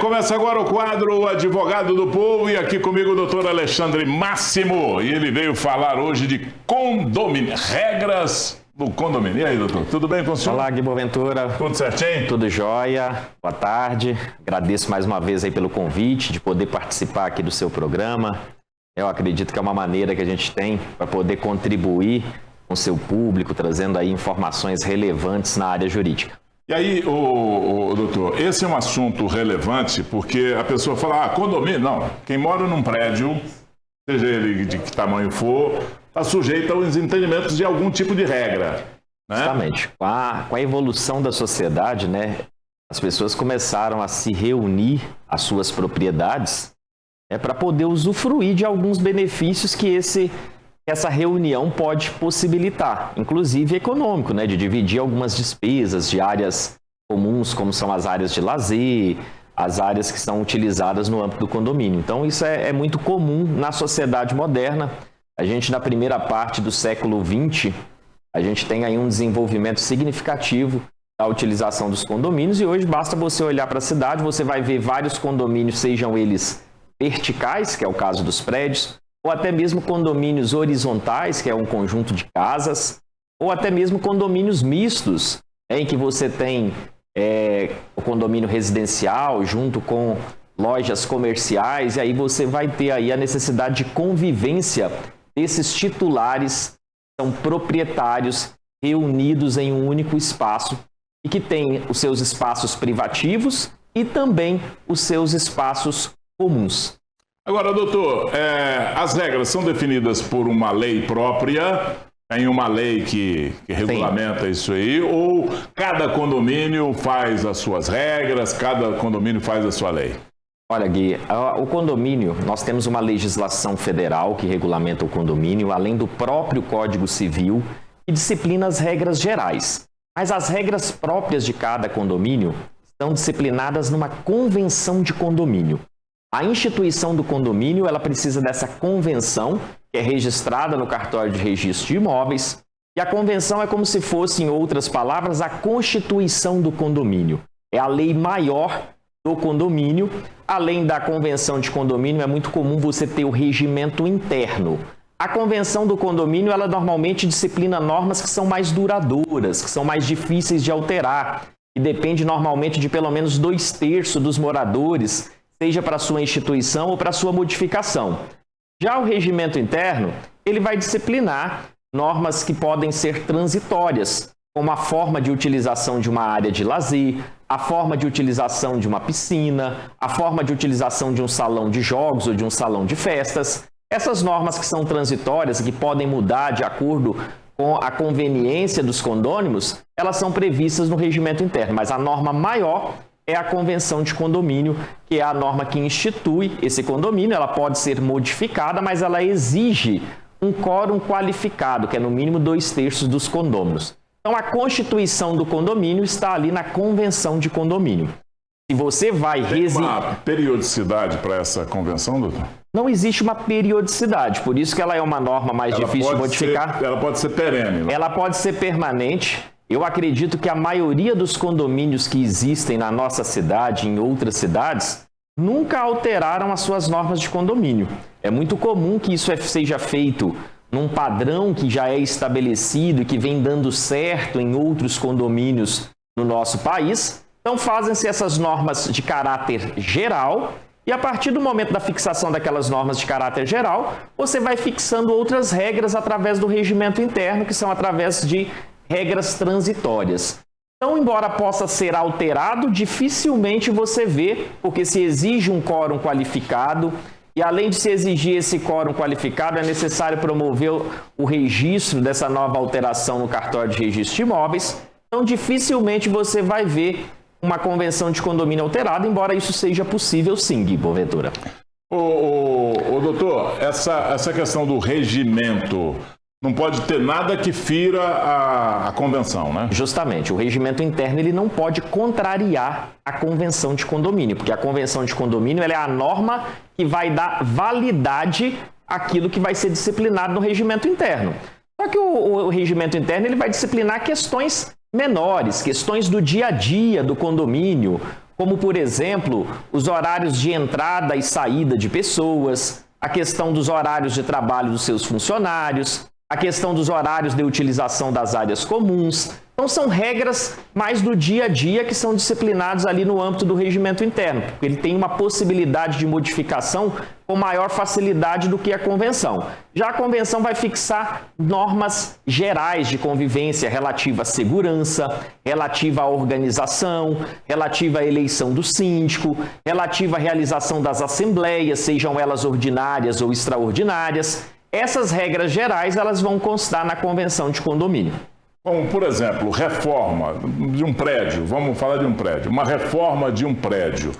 começa agora o quadro Advogado do Povo e aqui comigo o doutor Alexandre Máximo. E ele veio falar hoje de condomínio, regras do condomínio. E aí, doutor, tudo bem com o senhor? Olá, Gui Boaventura. Tudo certinho? Tudo jóia. Boa tarde. Agradeço mais uma vez aí pelo convite de poder participar aqui do seu programa. Eu acredito que é uma maneira que a gente tem para poder contribuir com o seu público, trazendo aí informações relevantes na área jurídica. E aí, doutor, esse é um assunto relevante porque a pessoa fala, condomínio, não, quem mora num prédio, seja ele de que tamanho for, está sujeito aos entendimentos de algum tipo de regra, né? Justamente. Com a evolução da sociedade, né, as pessoas começaram a se reunir às suas propriedades para poder usufruir de alguns benefícios que essa reunião pode possibilitar, inclusive econômico, né, de dividir algumas despesas de áreas comuns, como são as áreas de lazer, as áreas que são utilizadas no âmbito do condomínio. Então, isso é muito comum na sociedade moderna. A gente, na primeira parte do século XX, a gente tem aí um desenvolvimento significativo da utilização dos condomínios e hoje basta você olhar para a cidade, você vai ver vários condomínios, sejam eles verticais, que é o caso dos prédios, ou até mesmo condomínios horizontais, que é um conjunto de casas, ou até mesmo condomínios mistos, em que você tem o condomínio residencial junto com lojas comerciais, e aí você vai ter aí a necessidade de convivência desses titulares, são proprietários reunidos em um único espaço e que tem os seus espaços privativos e também os seus espaços comuns. Agora, doutor, as regras são definidas por uma lei própria, tem uma lei que regulamenta isso aí, ou cada condomínio faz as suas regras, cada condomínio faz a sua lei? Olha, Gui, o condomínio, nós temos uma legislação federal que regulamenta o condomínio, além do próprio Código Civil, que disciplina as regras gerais. Mas as regras próprias de cada condomínio estão disciplinadas numa convenção de condomínio. A instituição do condomínio, ela precisa dessa convenção, que é registrada no cartório de registro de imóveis, e a convenção é como se fosse, em outras palavras, a constituição do condomínio. É a lei maior do condomínio. Além da convenção de condomínio, é muito comum você ter o regimento interno. A convenção do condomínio, ela normalmente disciplina normas que são mais duradouras, que são mais difíceis de alterar, e depende normalmente de pelo menos 2/3 dos moradores, seja para a sua instituição ou para a sua modificação. Já o regimento interno, ele vai disciplinar normas que podem ser transitórias, como a forma de utilização de uma área de lazer, a forma de utilização de uma piscina, a forma de utilização de um salão de jogos ou de um salão de festas. Essas normas que são transitórias e que podem mudar de acordo com a conveniência dos condôminos, elas são previstas no regimento interno, mas a norma maior é a convenção de condomínio, que é a norma que institui esse condomínio. Ela pode ser modificada, mas ela exige um quórum qualificado, que é no mínimo 2/3 dos condôminos. Então, a constituição do condomínio está ali na convenção de condomínio. Se você vai Tem uma periodicidade para essa convenção, doutor? Não existe uma periodicidade, por isso que ela é uma norma mais difícil de modificar. Ela pode ser perene, né? Ela pode ser permanente. Eu acredito que a maioria dos condomínios que existem na nossa cidade e em outras cidades nunca alteraram as suas normas de condomínio. É muito comum que isso seja feito num padrão que já é estabelecido e que vem dando certo em outros condomínios no nosso país. Então fazem-se essas normas de caráter geral e a partir do momento da fixação daquelas normas de caráter geral, você vai fixando outras regras através do regimento interno, que são através de regras transitórias. Então, embora possa ser alterado, dificilmente você vê, porque se exige um quórum qualificado, e além de se exigir esse quórum qualificado, é necessário promover o registro dessa nova alteração no cartório de registro de imóveis. Então, dificilmente você vai ver uma convenção de condomínio alterada, embora isso seja possível sim, Gui Boaventura. Doutor, essa questão do regimento não pode ter nada que fira a convenção, né? Justamente. O regimento interno ele não pode contrariar a convenção de condomínio, porque a convenção de condomínio ela é a norma que vai dar validade àquilo que vai ser disciplinado no regimento interno. Só que o regimento interno ele vai disciplinar questões menores, questões do dia a dia do condomínio, como, por exemplo, os horários de entrada e saída de pessoas, a questão dos horários de trabalho dos seus funcionários, a questão dos horários de utilização das áreas comuns. Então, são regras mais do dia a dia que são disciplinados ali no âmbito do regimento interno, porque ele tem uma possibilidade de modificação com maior facilidade do que a convenção. Já a convenção vai fixar normas gerais de convivência relativa à segurança, relativa à organização, relativa à eleição do síndico, relativa à realização das assembleias, sejam elas ordinárias ou extraordinárias. Essas regras gerais, elas vão constar na convenção de condomínio. Como, por exemplo, reforma de um prédio, vamos falar de um prédio, uma reforma de um prédio.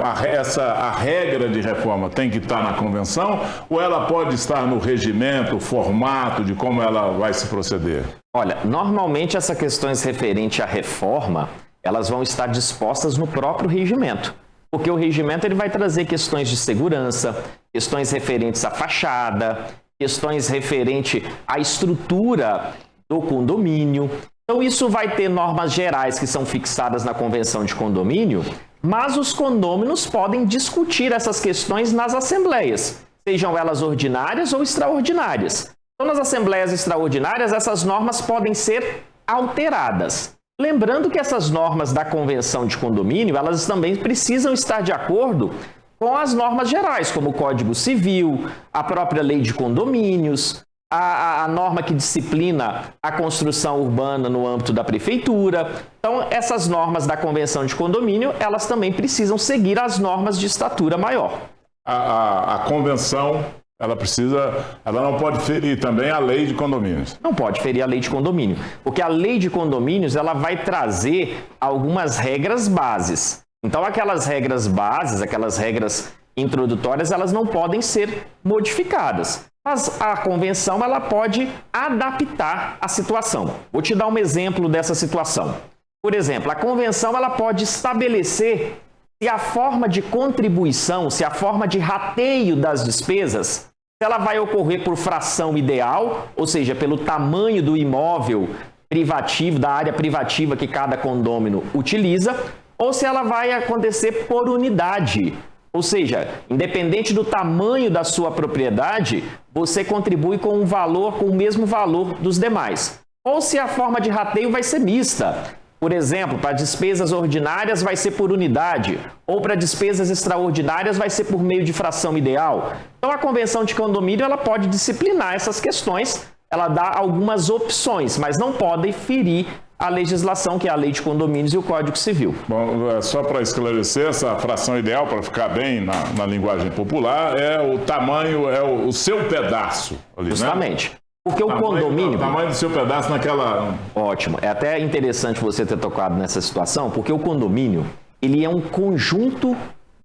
A regra de reforma tem que estar na convenção ou ela pode estar no regimento, o formato de como ela vai se proceder? Olha, normalmente essas questões referentes à reforma, elas vão estar dispostas no próprio regimento. Porque o regimento ele vai trazer questões de segurança, questões referentes à fachada, questões referentes à estrutura do condomínio. Então, isso vai ter normas gerais que são fixadas na convenção de condomínio, mas os condôminos podem discutir essas questões nas assembleias, sejam elas ordinárias ou extraordinárias. Então, nas assembleias extraordinárias, essas normas podem ser alteradas. Lembrando que essas normas da convenção de condomínio, elas também precisam estar de acordo com as normas gerais, como o Código Civil, a própria lei de condomínios, a norma que disciplina a construção urbana no âmbito da prefeitura. Então, essas normas da convenção de condomínio, elas também precisam seguir as normas de estatura maior. A convenção, ela não pode ferir também a lei de condomínios. Não pode ferir a lei de condomínio, porque a lei de condomínios, ela vai trazer algumas regras bases. Então, aquelas regras bases, aquelas regras introdutórias, elas não podem ser modificadas. Mas a convenção, ela pode adaptar a situação. Vou te dar um exemplo dessa situação. Por exemplo, a convenção, ela pode estabelecer se a forma de contribuição, se a forma de rateio das despesas, se ela vai ocorrer por fração ideal, ou seja, pelo tamanho do imóvel privativo, da área privativa que cada condômino utiliza, ou se ela vai acontecer por unidade. Ou seja, independente do tamanho da sua propriedade, você contribui com um valor, com o mesmo valor dos demais. Ou se a forma de rateio vai ser mista. Por exemplo, para despesas ordinárias vai ser por unidade, ou para despesas extraordinárias vai ser por meio de fração ideal. Então, a convenção de condomínio, ela pode disciplinar essas questões, ela dá algumas opções, mas não pode ferir a legislação, que é a lei de condomínios e o Código Civil. Bom, só para esclarecer, essa fração ideal, para ficar bem na linguagem popular, é o tamanho, é o seu pedaço ali, justamente. Né? Porque o condomínio... O tamanho do seu pedaço naquela... Ótimo. É até interessante você ter tocado nessa situação, porque o condomínio, ele é um conjunto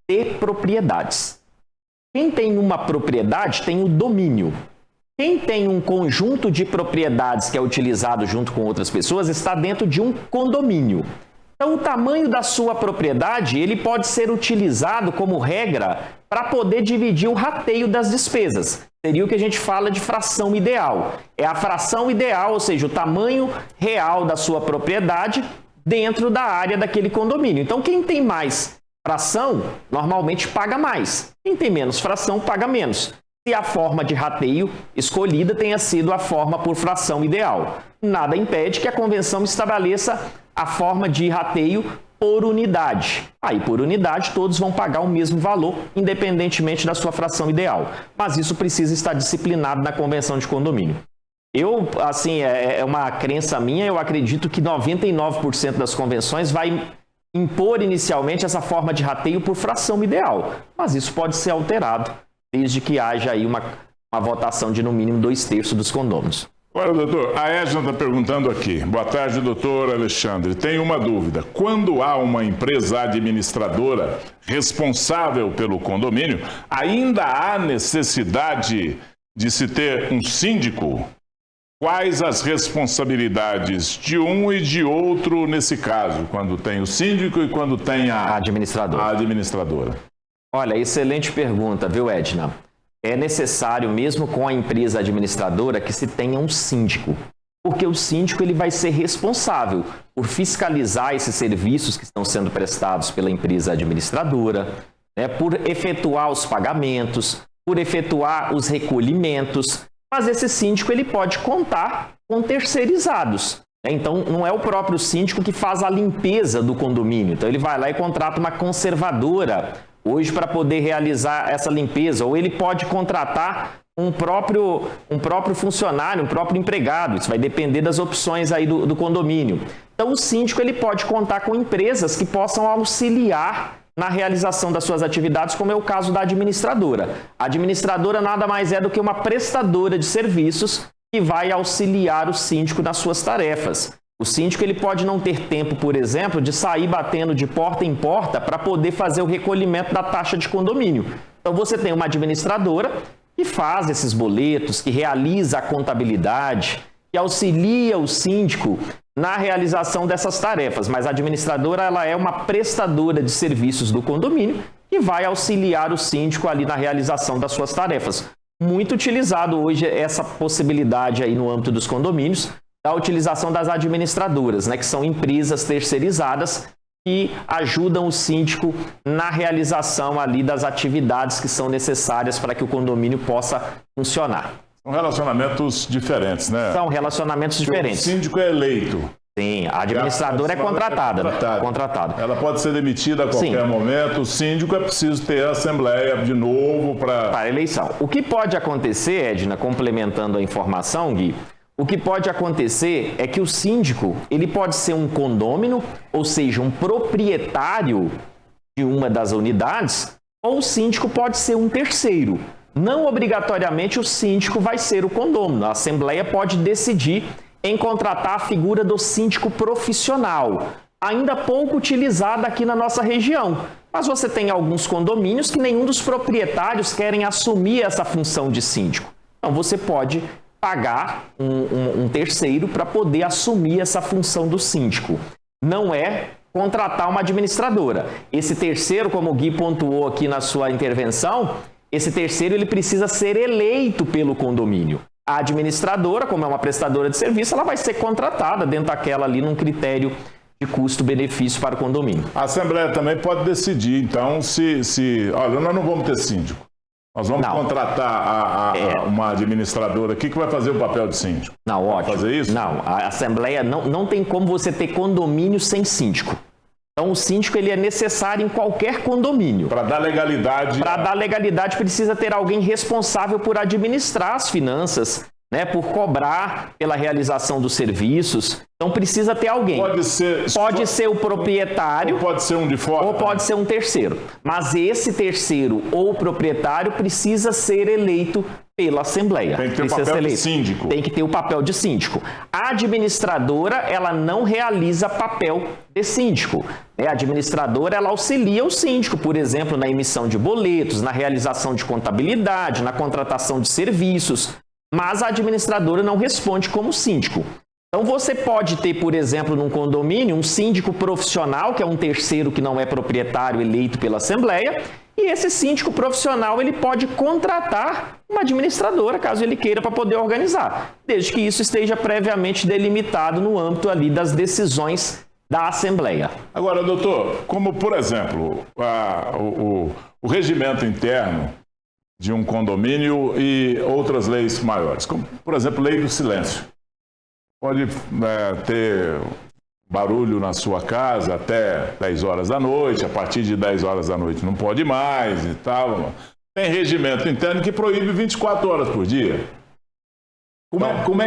de propriedades. Quem tem uma propriedade tem o domínio. Quem tem um conjunto de propriedades que é utilizado junto com outras pessoas está dentro de um condomínio. Então, o tamanho da sua propriedade, ele pode ser utilizado como regra para poder dividir o rateio das despesas. Seria o que a gente fala de fração ideal. É a fração ideal, ou seja, o tamanho real da sua propriedade dentro da área daquele condomínio. Então, quem tem mais fração, normalmente paga mais. Quem tem menos fração, paga menos. Se a forma de rateio escolhida tenha sido a forma por fração ideal. Nada impede que a convenção estabeleça a forma de rateio por unidade. Aí, por unidade, todos vão pagar o mesmo valor, independentemente da sua fração ideal. Mas isso precisa estar disciplinado na convenção de condomínio. Eu, assim, é uma crença minha, eu acredito que 99% das convenções vai impor inicialmente essa forma de rateio por fração ideal. Mas isso pode ser alterado, desde que haja aí uma votação de no mínimo 2/3 dos condôminos. Olha, doutor, a Edna está perguntando aqui. Boa tarde, doutor Alexandre. Tem uma dúvida. Quando há uma empresa administradora responsável pelo condomínio, ainda há necessidade de se ter um síndico? Quais as responsabilidades de um e de outro nesse caso, quando tem o síndico e quando tem a administradora? Olha, excelente pergunta, viu, Edna? É necessário, mesmo com a empresa administradora, que se tenha um síndico. porque o síndico ele vai ser responsável por fiscalizar esses serviços que estão sendo prestados pela empresa administradora, né, por efetuar os pagamentos, por efetuar os recolhimentos, mas esse síndico ele pode contar com terceirizados. Então, não é o próprio síndico que faz a limpeza do condomínio. Então, ele vai lá e contrata uma conservadora hoje para poder realizar essa limpeza, ou ele pode contratar um próprio funcionário, um próprio empregado. Isso vai depender das opções aí do condomínio. Então, o síndico ele pode contar com empresas que possam auxiliar na realização das suas atividades, como é o caso da administradora. A administradora nada mais é do que uma prestadora de serviços que vai auxiliar o síndico nas suas tarefas. O síndico ele pode não ter tempo, por exemplo, de sair batendo de porta em porta para poder fazer o recolhimento da taxa de condomínio. Então, você tem uma administradora que faz esses boletos, que realiza a contabilidade, que auxilia o síndico na realização dessas tarefas. Mas a administradora ela é uma prestadora de serviços do condomínio que vai auxiliar o síndico ali na realização das suas tarefas. Muito utilizado hoje essa possibilidade aí no âmbito dos condomínios, da utilização das administradoras, né, que são empresas terceirizadas que ajudam o síndico na realização ali das atividades que são necessárias para que o condomínio possa funcionar. São relacionamentos diferentes, né? São relacionamentos diferentes. O síndico é eleito. Sim, a administradora é contratada. Contratada. Ela pode ser demitida a qualquer momento. O síndico é preciso ter a assembleia de novo para a eleição. O que pode acontecer, Edna, complementando a informação, Gui, o que pode acontecer é que o síndico ele pode ser um condômino, ou seja, um proprietário de uma das unidades, ou o síndico pode ser um terceiro. Não obrigatoriamente o síndico vai ser o condômino. A assembleia pode decidir em contratar a figura do síndico profissional, ainda pouco utilizada aqui na nossa região. Mas você tem alguns condomínios que nenhum dos proprietários querem assumir essa função de síndico. Então você pode pagar um terceiro para poder assumir essa função do síndico. Não é contratar uma administradora. Esse terceiro, como o Gui pontuou aqui na sua intervenção, esse terceiro ele precisa ser eleito pelo condomínio. A administradora, como é uma prestadora de serviço, ela vai ser contratada dentro daquela ali num critério de custo-benefício para o condomínio. A Assembleia também pode decidir, então, olha, nós não vamos ter síndico. Nós vamos contratar uma administradora aqui que vai fazer o papel de síndico. Não, ótimo. Fazer isso? Não, a Assembleia não tem como você ter condomínio sem síndico. Então, o síndico ele é necessário em qualquer condomínio. Para dar legalidade. Para dar legalidade, precisa ter alguém responsável por administrar as finanças, né, por cobrar pela realização dos serviços. Então, precisa ter alguém. Pode ser o proprietário. Ou pode ser um de fora. Ou pode ser um terceiro. Mas esse terceiro ou proprietário precisa ser eleito pela Assembleia. Tem que ter o papel de síndico. Tem que ter o papel de síndico. A administradora, ela não realiza papel de síndico. A administradora, ela auxilia o síndico, por exemplo, na emissão de boletos, na realização de contabilidade, na contratação de serviços. Mas a administradora não responde como síndico. Então, você pode ter, por exemplo, num condomínio, um síndico profissional, que é um terceiro que não é proprietário eleito pela Assembleia, e esse síndico profissional ele pode contratar uma administradora, caso ele queira, para poder organizar, desde que isso esteja previamente delimitado no âmbito ali das decisões da Assembleia. Agora, doutor, como, por exemplo, o regimento interno de um condomínio e outras leis maiores, como, por exemplo, lei do silêncio. Pode ter barulho na sua casa até 10 horas da noite, a partir de 10 horas da noite não pode mais e tal. Tem regimento interno que proíbe 24 horas por dia. Como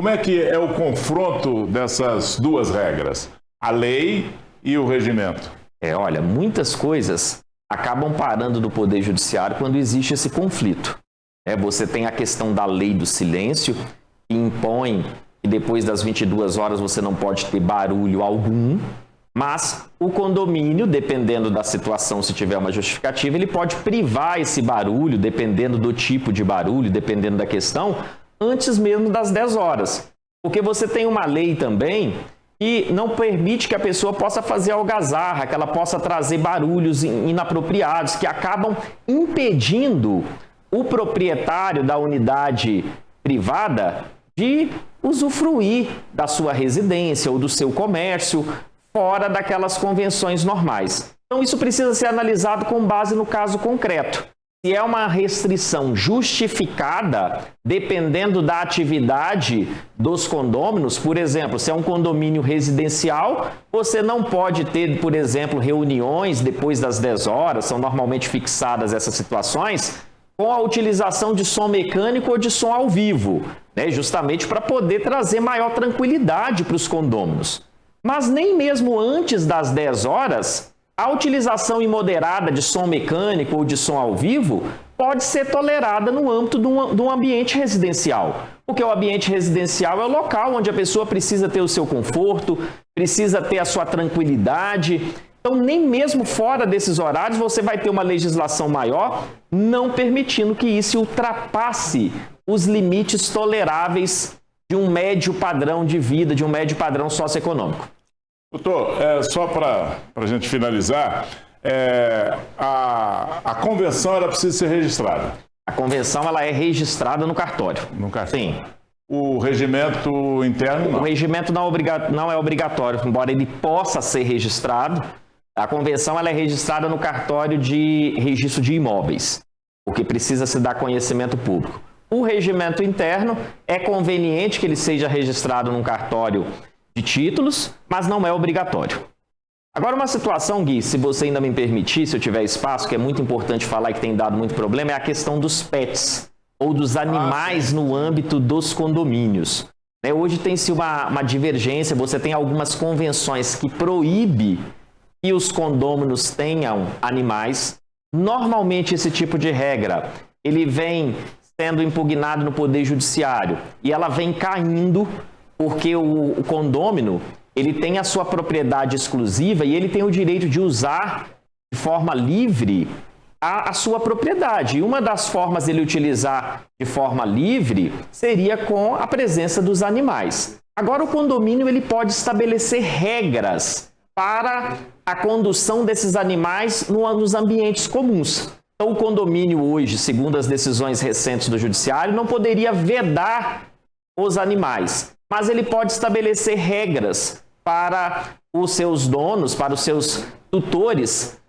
é que é o confronto dessas duas regras? A lei e o regimento? Olha, muitas coisas acabam parando do Poder Judiciário quando existe esse conflito. Você tem a questão da lei do silêncio, que impõe que depois das 22 horas você não pode ter barulho algum, mas o condomínio, dependendo da situação, se tiver uma justificativa, ele pode privar esse barulho, dependendo do tipo de barulho, dependendo da questão, antes mesmo das 10 horas. Porque você tem uma lei também que não permite que a pessoa possa fazer algazarra, que ela possa trazer barulhos inapropriados, que acabam impedindo o proprietário da unidade privada de usufruir da sua residência ou do seu comércio fora daquelas convenções normais. Então, isso precisa ser analisado com base no caso concreto. Se é uma restrição justificada, dependendo da atividade dos condôminos, por exemplo, se é um condomínio residencial, você não pode ter, por exemplo, reuniões depois das 10 horas, são normalmente fixadas essas situações, com a utilização de som mecânico ou de som ao vivo, né? Justamente para poder trazer maior tranquilidade para os condôminos. Mas nem mesmo antes das 10 horas, a utilização imoderada de som mecânico ou de som ao vivo pode ser tolerada no âmbito de um ambiente residencial. Porque o ambiente residencial é o local onde a pessoa precisa ter o seu conforto, precisa ter a sua tranquilidade. Então, nem mesmo fora desses horários você vai ter uma legislação maior, não permitindo que isso ultrapasse os limites toleráveis de um médio padrão de vida, de um médio padrão socioeconômico. Doutor, só para a gente finalizar, a convenção ela precisa ser registrada. A convenção ela é registrada no cartório. No cartório. Sim. O regimento interno não? O regimento não é obrigatório, embora ele possa ser registrado. A convenção ela é registrada no cartório de registro de imóveis, porque precisa se dar conhecimento público. O regimento interno é conveniente que ele seja registrado num cartório de títulos, mas não é obrigatório. Agora, uma situação, Gui, se você ainda me permitir, se eu tiver espaço, que é muito importante falar e que tem dado muito problema, é a questão dos pets, ou dos animais no âmbito dos condomínios. Hoje tem-se uma divergência, você tem algumas convenções que proíbem que os condôminos tenham animais. Normalmente, esse tipo de regra, ele vem sendo impugnado no Poder Judiciário e ela vem caindo porque o condômino ele tem a sua propriedade exclusiva e ele tem o direito de usar de forma livre a sua propriedade. E uma das formas dele utilizar de forma livre seria com a presença dos animais. Agora, o condomínio ele pode estabelecer regras para a condução desses animais nos ambientes comuns. Então, o condomínio hoje, segundo as decisões recentes do Judiciário, não poderia vedar os animais, mas ele pode estabelecer regras para os seus donos, para os seus tutores,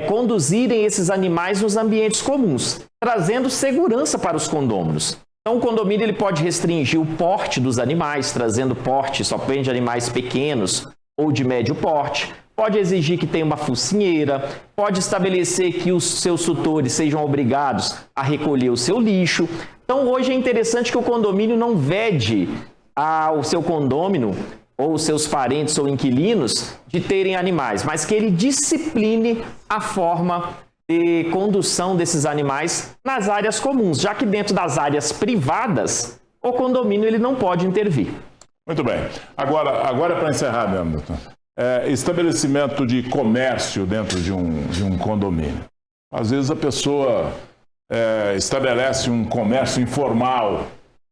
conduzirem esses animais nos ambientes comuns, trazendo segurança para os condôminos. Então, o condomínio ele pode restringir o porte dos animais, trazendo porte somente de animais pequenos ou de médio porte. Pode exigir que tenha uma focinheira, pode estabelecer que os seus tutores sejam obrigados a recolher o seu lixo. Então, hoje é interessante que o condomínio não vede ao seu condômino ou seus parentes ou inquilinos de terem animais, mas que ele discipline a forma de condução desses animais nas áreas comuns, já que dentro das áreas privadas, o condomínio ele não pode intervir. Muito bem. Agora para encerrar mesmo, doutor. Estabelecimento de comércio dentro de um condomínio. Às vezes a pessoa estabelece um comércio informal.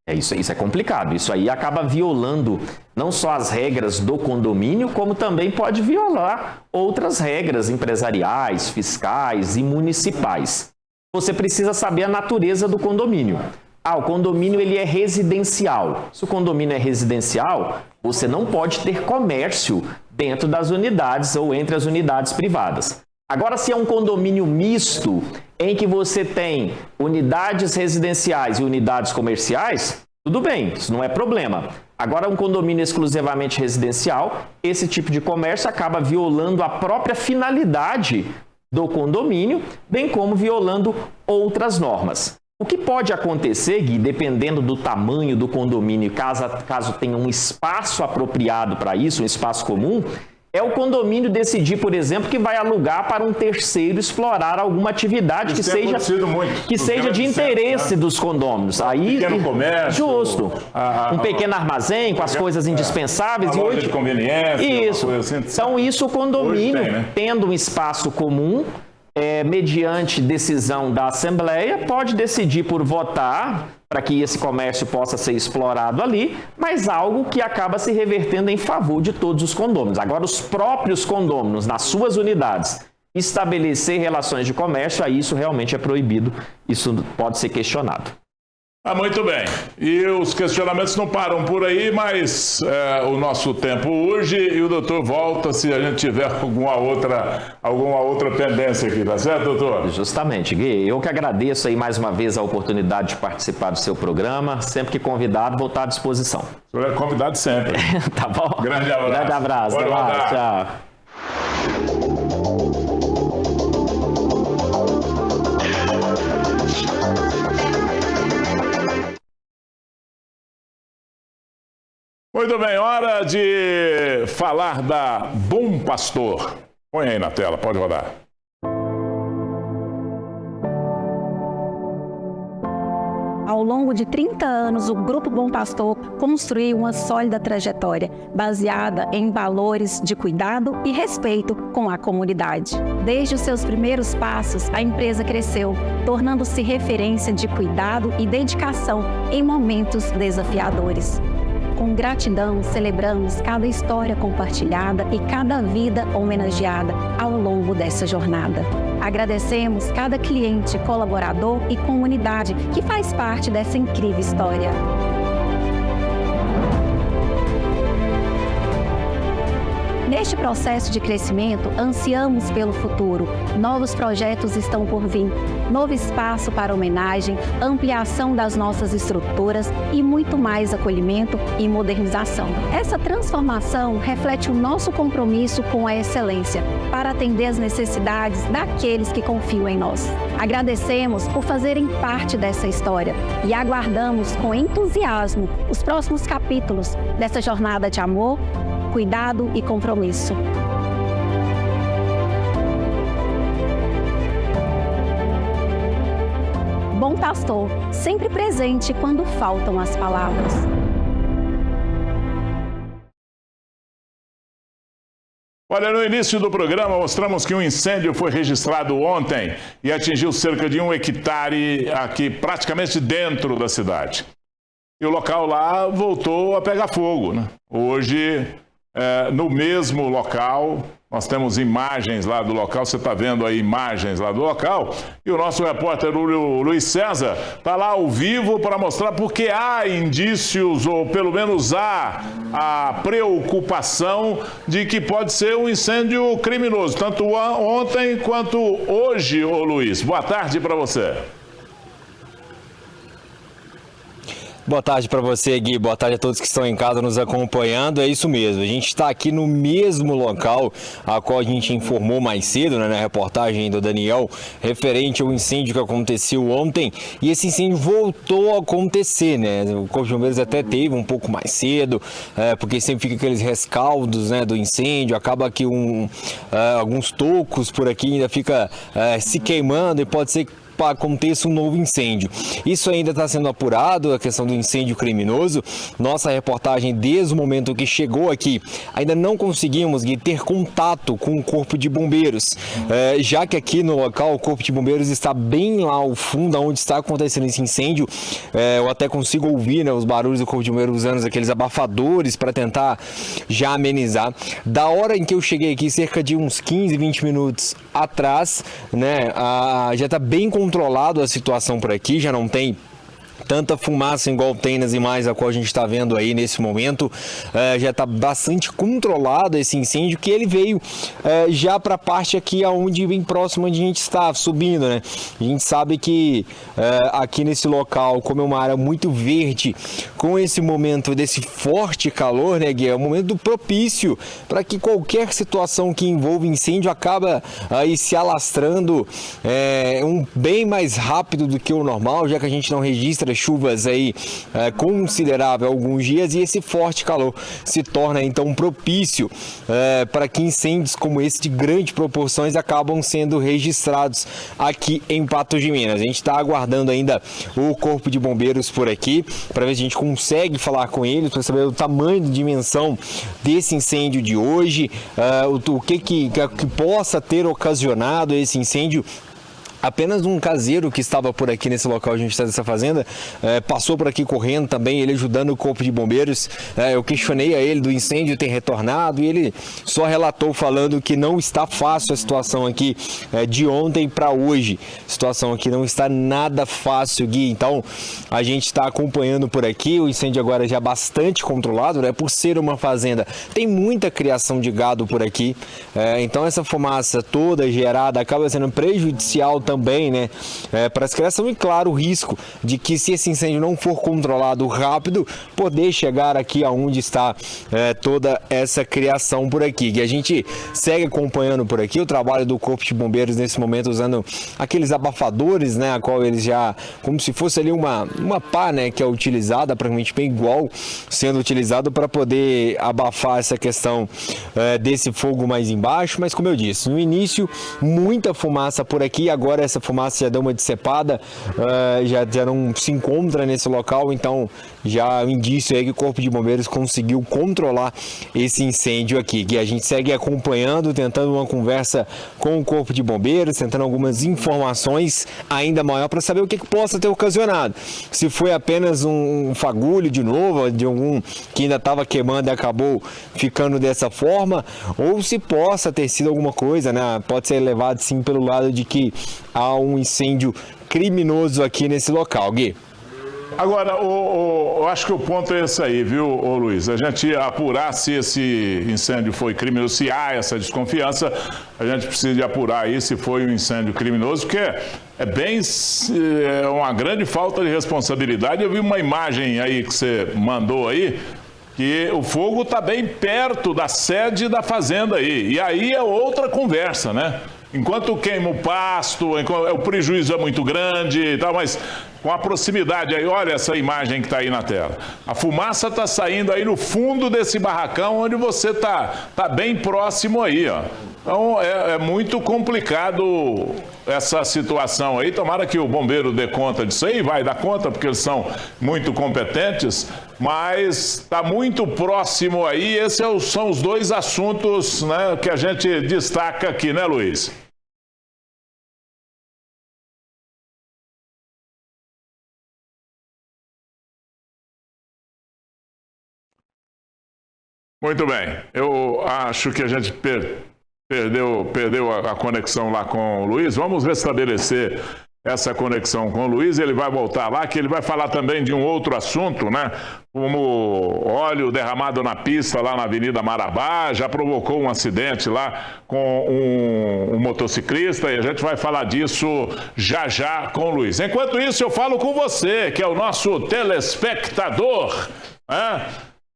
Isso é complicado. Isso aí acaba violando não só as regras do condomínio, como também pode violar outras regras empresariais, fiscais e municipais. Você precisa saber a natureza do condomínio. O condomínio ele é residencial. Se o condomínio é residencial, você não pode ter comércio dentro das unidades ou entre as unidades privadas. Agora, se é um condomínio misto, em que você tem unidades residenciais e unidades comerciais, tudo bem, isso não é problema. Agora, um condomínio exclusivamente residencial, esse tipo de comércio acaba violando a própria finalidade do condomínio, bem como violando outras normas. O que pode acontecer, Gui, dependendo do tamanho do condomínio, caso tenha um espaço apropriado para isso, um espaço comum, é o condomínio decidir, por exemplo, que vai alugar para um terceiro explorar alguma atividade que seja de interesse dos condôminos. Aí, pequeno comércio, justo. Um pequeno armazém com as coisas indispensáveis. Uma loja de conveniência. Isso. Assim. Então, isso o condomínio, tendo um espaço comum, mediante decisão da Assembleia, pode decidir por votar para que esse comércio possa ser explorado ali, mas algo que acaba se revertendo em favor de todos os condôminos. Agora, os próprios condôminos, nas suas unidades, estabelecer relações de comércio, aí isso realmente é proibido, isso pode ser questionado. Muito bem. E os questionamentos não param por aí, mas o nosso tempo urge e o doutor volta se a gente tiver alguma outra pendência aqui, tá certo, doutor? Justamente, Gui. Eu que agradeço aí mais uma vez a oportunidade de participar do seu programa. Sempre que convidado, vou estar à disposição. O senhor é convidado sempre. Tá bom? Grande abraço. Grande abraço. Até mais. Tchau. Muito bem, hora de falar da Bom Pastor. Põe aí na tela, pode rodar. Ao longo de 30 anos, o Grupo Bom Pastor construiu uma sólida trajetória baseada em valores de cuidado e respeito com a comunidade. Desde os seus primeiros passos, a empresa cresceu, tornando-se referência de cuidado e dedicação em momentos desafiadores. Com gratidão, celebramos cada história compartilhada e cada vida homenageada ao longo dessa jornada. Agradecemos cada cliente, colaborador e comunidade que faz parte dessa incrível história. Neste processo de crescimento, ansiamos pelo futuro. Novos projetos estão por vir, novo espaço para homenagem, ampliação das nossas estruturas e muito mais acolhimento e modernização. Essa transformação reflete o nosso compromisso com a excelência, para atender as necessidades daqueles que confiam em nós. Agradecemos por fazerem parte dessa história e aguardamos com entusiasmo os próximos capítulos dessa jornada de amor, cuidado e compromisso. Bom Pastor, sempre presente quando faltam as palavras. Olha, no início do programa mostramos que um incêndio foi registrado ontem e atingiu cerca de 1 hectare aqui praticamente dentro da cidade. E o local lá voltou a pegar fogo, né? Hoje, no mesmo local, nós temos imagens lá do local, você está vendo aí imagens lá do local, e o nosso repórter Luiz César está lá ao vivo para mostrar porque há indícios, ou pelo menos há a preocupação de que pode ser um incêndio criminoso, tanto ontem quanto hoje, ô Luiz. Boa tarde para você. Boa tarde para você, Gui. Boa tarde a todos que estão em casa nos acompanhando. É isso mesmo, a gente está aqui no mesmo local a qual a gente informou mais cedo, né, na reportagem do Daniel, referente ao incêndio que aconteceu ontem. E esse incêndio voltou a acontecer, né? O Corpo de Bombeiros até teve um pouco mais cedo, porque sempre fica aqueles rescaldos, né, do incêndio. Acaba que alguns tocos por aqui ainda fica se queimando e pode ser que aconteça um novo incêndio. Isso ainda está sendo apurado, a questão do incêndio criminoso. Nossa reportagem, desde o momento que chegou aqui, ainda não conseguimos ter contato com o Corpo de Bombeiros, já que aqui no local o Corpo de Bombeiros está bem lá ao fundo, onde está acontecendo esse incêndio. Eu até consigo ouvir, né, os barulhos do Corpo de Bombeiros usando aqueles abafadores para tentar já amenizar. Da hora em que eu cheguei aqui, cerca de uns 15, 20 minutos atrás, né, já está bem controlado a situação por aqui, já não tem tanta fumaça igual tem nas imagens a qual a gente está vendo aí nesse momento. Já está bastante controlado esse incêndio, que ele veio já para a parte aqui aonde bem próximo onde a gente está subindo, né? A gente sabe que aqui nesse local, como é uma área muito verde, com esse momento desse forte calor, né, Gui, é um momento propício para que qualquer situação que envolva incêndio acaba aí se alastrando bem mais rápido do que o normal, já que a gente não registra chuvas aí considerável alguns dias, e esse forte calor se torna então propício para que incêndios como esse de grandes proporções acabam sendo registrados aqui em Patos de Minas. A gente está aguardando ainda o Corpo de Bombeiros por aqui para ver se a gente consegue falar com eles, para saber o tamanho, a dimensão desse incêndio de hoje, o que possa ter ocasionado esse incêndio. Apenas um caseiro que estava por aqui nesse local, a gente está nessa fazenda, passou por aqui correndo também, ele ajudando o corpo de bombeiros. Eu questionei a ele do incêndio ter retornado e ele só relatou falando que não está fácil a situação aqui de ontem para hoje. A situação aqui não está nada fácil, Gui. Então a gente está acompanhando por aqui, o incêndio agora já bastante controlado, né? Por ser uma fazenda, tem muita criação de gado por aqui, então essa fumaça toda gerada acaba sendo prejudicial também, né, para as criações, e claro, o risco de que, se esse incêndio não for controlado rápido, poder chegar aqui aonde está toda essa criação por aqui. E a gente segue acompanhando por aqui o trabalho do Corpo de Bombeiros nesse momento, usando aqueles abafadores, né, a qual eles já, como se fosse ali uma pá, né, que é utilizada, praticamente bem igual sendo utilizado para poder abafar essa questão desse fogo mais embaixo. Mas como eu disse, no início muita fumaça por aqui, agora essa fumaça já deu uma dissipada, já não se encontra nesse local, então já é um indício aí que o Corpo de Bombeiros conseguiu controlar esse incêndio aqui. E a gente segue acompanhando, tentando uma conversa com o Corpo de Bombeiros, tentando algumas informações ainda maior para saber o que possa ter ocasionado. Se foi apenas um fagulho de novo, de algum que ainda estava queimando e acabou ficando dessa forma, ou se possa ter sido alguma coisa, né? Pode ser levado sim pelo lado de que há um incêndio criminoso aqui nesse local, Gui. Agora, eu acho que o ponto é esse aí, viu, Luiz? A gente apurar se esse incêndio foi criminoso, se há essa desconfiança, a gente precisa de apurar aí se foi um incêndio criminoso, porque é uma grande falta de responsabilidade. Eu vi uma imagem aí que você mandou aí, que o fogo está bem perto da sede da fazenda aí, e aí é outra conversa, né? Enquanto queima o pasto, o prejuízo é muito grande e tal, mas com a proximidade aí, olha essa imagem que está aí na tela. A fumaça está saindo aí no fundo desse barracão, onde você tá bem próximo aí, ó. Então é muito complicado essa situação aí. Tomara que o bombeiro dê conta disso aí, vai dar conta, porque eles são muito competentes, mas está muito próximo aí. Esses são os dois assuntos, né, que a gente destaca aqui, né, Luiz? Muito bem, eu acho que a gente perdeu a conexão lá com o Luiz. Vamos restabelecer essa conexão com o Luiz, ele vai voltar lá, que ele vai falar também de um outro assunto, né? Como óleo derramado na pista lá na Avenida Marabá, já provocou um acidente lá com um motociclista, e a gente vai falar disso já com o Luiz. Enquanto isso, eu falo com você, que é o nosso telespectador, né?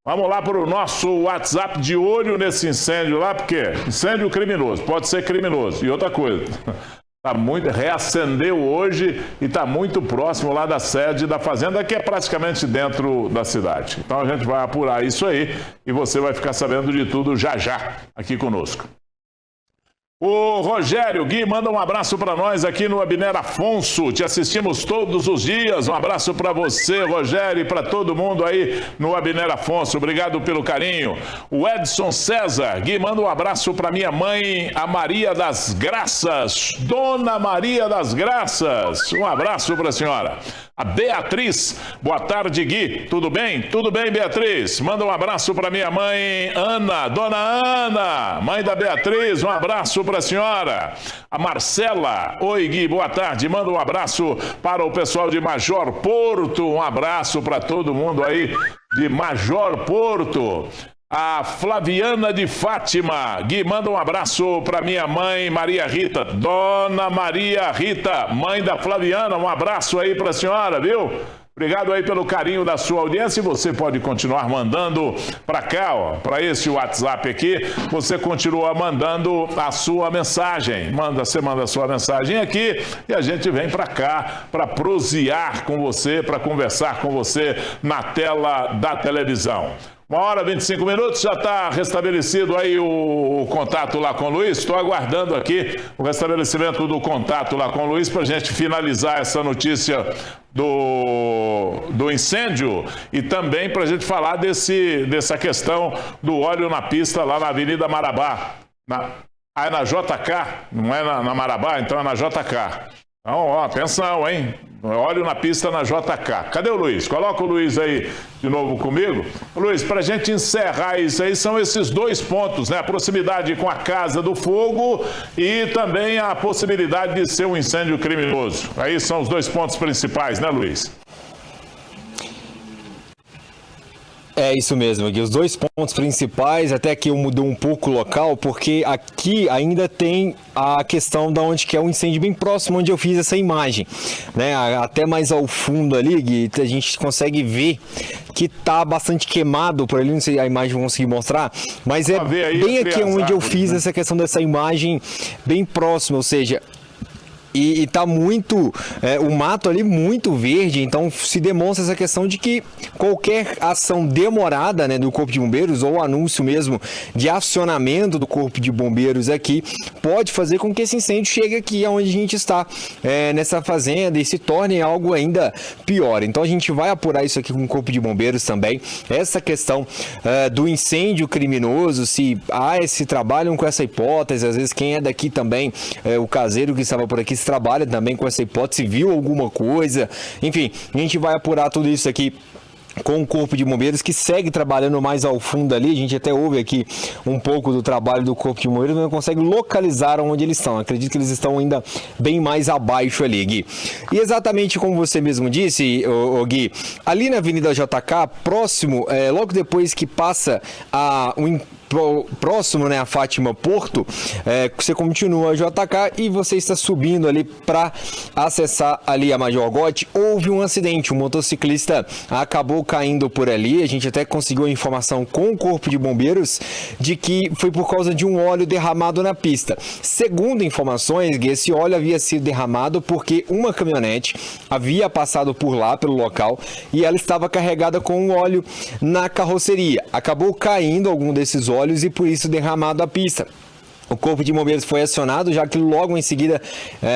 Vamos lá para o nosso WhatsApp, de olho nesse incêndio lá, porque incêndio criminoso, pode ser criminoso. E outra coisa, reacendeu hoje e está muito próximo lá da sede da fazenda, que é praticamente dentro da cidade. Então a gente vai apurar isso aí e você vai ficar sabendo de tudo já aqui conosco. O Rogério Gui manda um abraço para nós aqui no Abner Afonso. Te assistimos todos os dias. Um abraço para você, Rogério, e para todo mundo aí no Abner Afonso. Obrigado pelo carinho. O Edson César Gui manda um abraço para minha mãe, a Maria das Graças. Dona Maria das Graças. Um abraço para a senhora. A Beatriz, boa tarde, Gui. Tudo bem? Tudo bem, Beatriz? Manda um abraço para minha mãe, Ana. Dona Ana, mãe da Beatriz, um abraço para a senhora. A Marcela, oi, Gui, boa tarde. Manda um abraço para o pessoal de Major Porto. Um abraço para todo mundo aí de Major Porto. A Flaviana de Fátima, Gui, manda um abraço para minha mãe, Maria Rita. Dona Maria Rita, mãe da Flaviana, um abraço aí para a senhora, viu? Obrigado aí pelo carinho da sua audiência, e você pode continuar mandando para cá, ó, para esse WhatsApp aqui, você continua mandando a sua mensagem. Você manda a sua mensagem aqui e a gente vem para cá para prosear com você, para conversar com você na tela da televisão. 1h25, já está restabelecido aí o contato lá com o Luiz. Estou aguardando aqui o restabelecimento do contato lá com o Luiz para a gente finalizar essa notícia do incêndio e também para a gente falar dessa questão do óleo na pista lá na Avenida Marabá. É na JK, não é na Marabá, então é na JK. Então, ó, atenção, hein? Olho na pista na JK. Cadê o Luiz? Coloca o Luiz aí de novo comigo. Luiz, para a gente encerrar isso aí, são esses 2 pontos, né? A proximidade com a Casa do Fogo e também a possibilidade de ser um incêndio criminoso. Aí são os 2 pontos principais, né, Luiz? É isso mesmo, Gui. Os 2 pontos principais, até que eu mudei um pouco o local, porque aqui ainda tem a questão da onde que é o incêndio bem próximo onde eu fiz essa imagem, né? Até mais ao fundo ali, Gui, a gente consegue ver que tá bastante queimado por ali, não sei se a imagem vou conseguir mostrar, mas é bem aqui onde eu fiz essa questão dessa imagem bem próxima, ou seja, e tá muito, o mato ali muito verde, então se demonstra essa questão de que qualquer ação demorada, né, do Corpo de Bombeiros ou anúncio mesmo de acionamento do Corpo de Bombeiros aqui pode fazer com que esse incêndio chegue aqui onde a gente está, nessa fazenda, e se torne algo ainda pior. Então a gente vai apurar isso aqui com o Corpo de Bombeiros também, essa questão do incêndio criminoso, se trabalham com essa hipótese, às vezes quem é daqui também, o caseiro que estava por aqui, trabalha também com essa hipótese, viu alguma coisa, enfim, a gente vai apurar tudo isso aqui com o Corpo de Bombeiros, que segue trabalhando mais ao fundo ali. A gente até ouve aqui um pouco do trabalho do Corpo de Bombeiros, mas não consegue localizar onde eles estão. Acredito que eles estão ainda bem mais abaixo ali, Gui. E exatamente como você mesmo disse, Gui, ali na Avenida JK, próximo, logo depois que passa próximo, né, a Fátima Porto, você continua a JK e você está subindo ali para acessar ali a Major Gotti. Houve um acidente, um motociclista acabou caindo por ali. A gente até conseguiu a informação com o Corpo de Bombeiros de que foi por causa de um óleo derramado na pista. Segundo informações, esse óleo havia sido derramado porque uma caminhonete havia passado por lá, pelo local, e ela estava carregada com um óleo na carroceria. Acabou caindo algum desses óleos e por isso derramado a pista. O Corpo de Bombeiros foi acionado, já que logo em seguida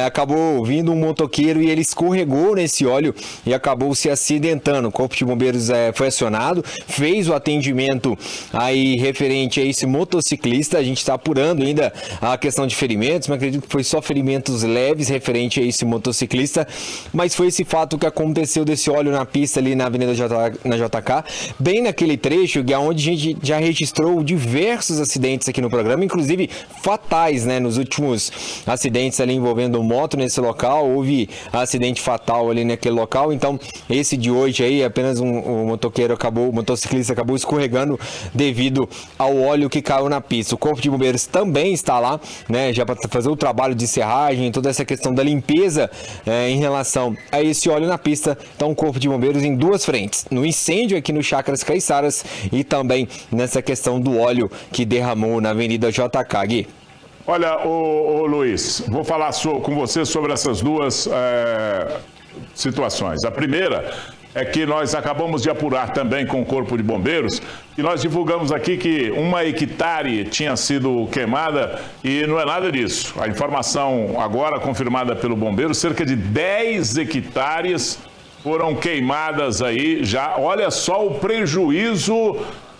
acabou vindo um motoqueiro e ele escorregou nesse óleo e acabou se acidentando. O Corpo de Bombeiros foi acionado, fez o atendimento aí referente a esse motociclista. A gente está apurando ainda a questão de ferimentos, mas acredito que foi só ferimentos leves referente a esse motociclista. Mas foi esse fato que aconteceu desse óleo na pista ali na Avenida JK, bem naquele trecho que é onde a gente já registrou diversos acidentes aqui no programa, inclusive fatais, né? Nos últimos acidentes ali envolvendo moto nesse local, houve acidente fatal ali naquele local. Então, esse de hoje aí, apenas um motociclista acabou escorregando devido ao óleo que caiu na pista. O Corpo de Bombeiros também está lá, né? Já para fazer o trabalho de serragem, toda essa questão da limpeza em relação a esse óleo na pista. Então, o Corpo de Bombeiros em 2 frentes, no incêndio aqui no Chácaras Caiçaras e também nessa questão do óleo que derramou na Avenida JK, Gui. Olha, ô Luiz, vou falar com você sobre essas 2 situações. A primeira é que nós acabamos de apurar também com o Corpo de Bombeiros e nós divulgamos aqui que 1 hectare tinha sido queimada e não é nada disso. A informação agora confirmada pelo Bombeiro, cerca de 10 hectares foram queimadas aí já. Olha só o prejuízo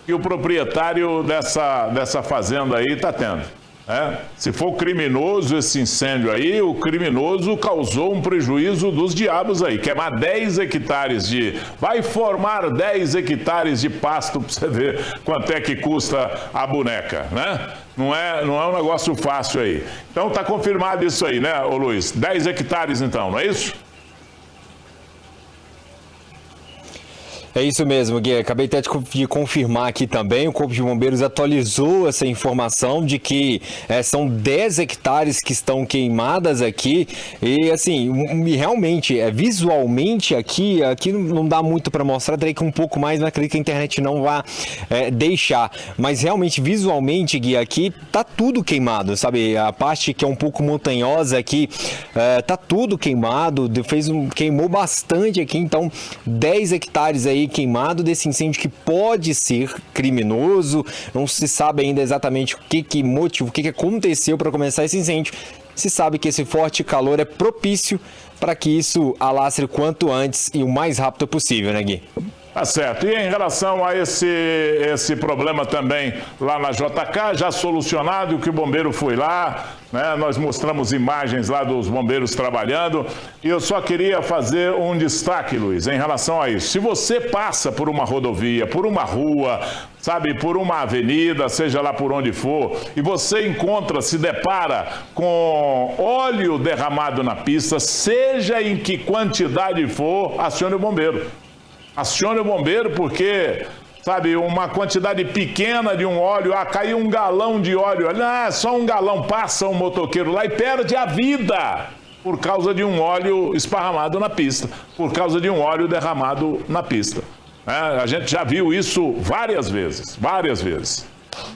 que o proprietário dessa fazenda aí está tendo. Se for criminoso esse incêndio aí, o criminoso causou um prejuízo dos diabos aí. Queimar 10 hectares vai formar 10 hectares de pasto para você ver quanto é que custa a boneca, né? Não é um negócio fácil aí. Então tá confirmado isso aí, né, ô Luiz? 10 hectares então, não é isso? É isso mesmo, Gui. Acabei até de confirmar aqui também. O Corpo de Bombeiros atualizou essa informação de que são 10 hectares que estão queimadas aqui. E assim, realmente, visualmente aqui não dá muito para mostrar. Teria que um pouco mais, mas acredito que a internet não vai deixar. Mas realmente, visualmente, Gui, aqui tá tudo queimado, sabe? A parte que é um pouco montanhosa aqui, tá tudo queimado. Queimou bastante aqui. Então, 10 hectares aí queimado desse incêndio que pode ser criminoso. Não se sabe ainda exatamente o que aconteceu para começar esse incêndio. Se sabe que esse forte calor é propício para que isso alastre quanto antes e o mais rápido possível, né, Gui? Tá certo. E em relação a esse problema também lá na JK, já solucionado, que o bombeiro foi lá, né? Nós mostramos imagens lá dos bombeiros trabalhando. E eu só queria fazer um destaque, Luiz, em relação a isso. Se você passa por uma rodovia, por uma rua, sabe, por uma avenida, seja lá por onde for, e você se depara com óleo derramado na pista, seja em que quantidade for, acione o bombeiro. Acione o bombeiro porque, sabe, uma quantidade pequena de um óleo, caiu um galão de óleo, só um galão, passa um motoqueiro lá e perde a vida por causa de um óleo esparramado na pista, por causa de um óleo derramado na pista. A gente já viu isso várias vezes.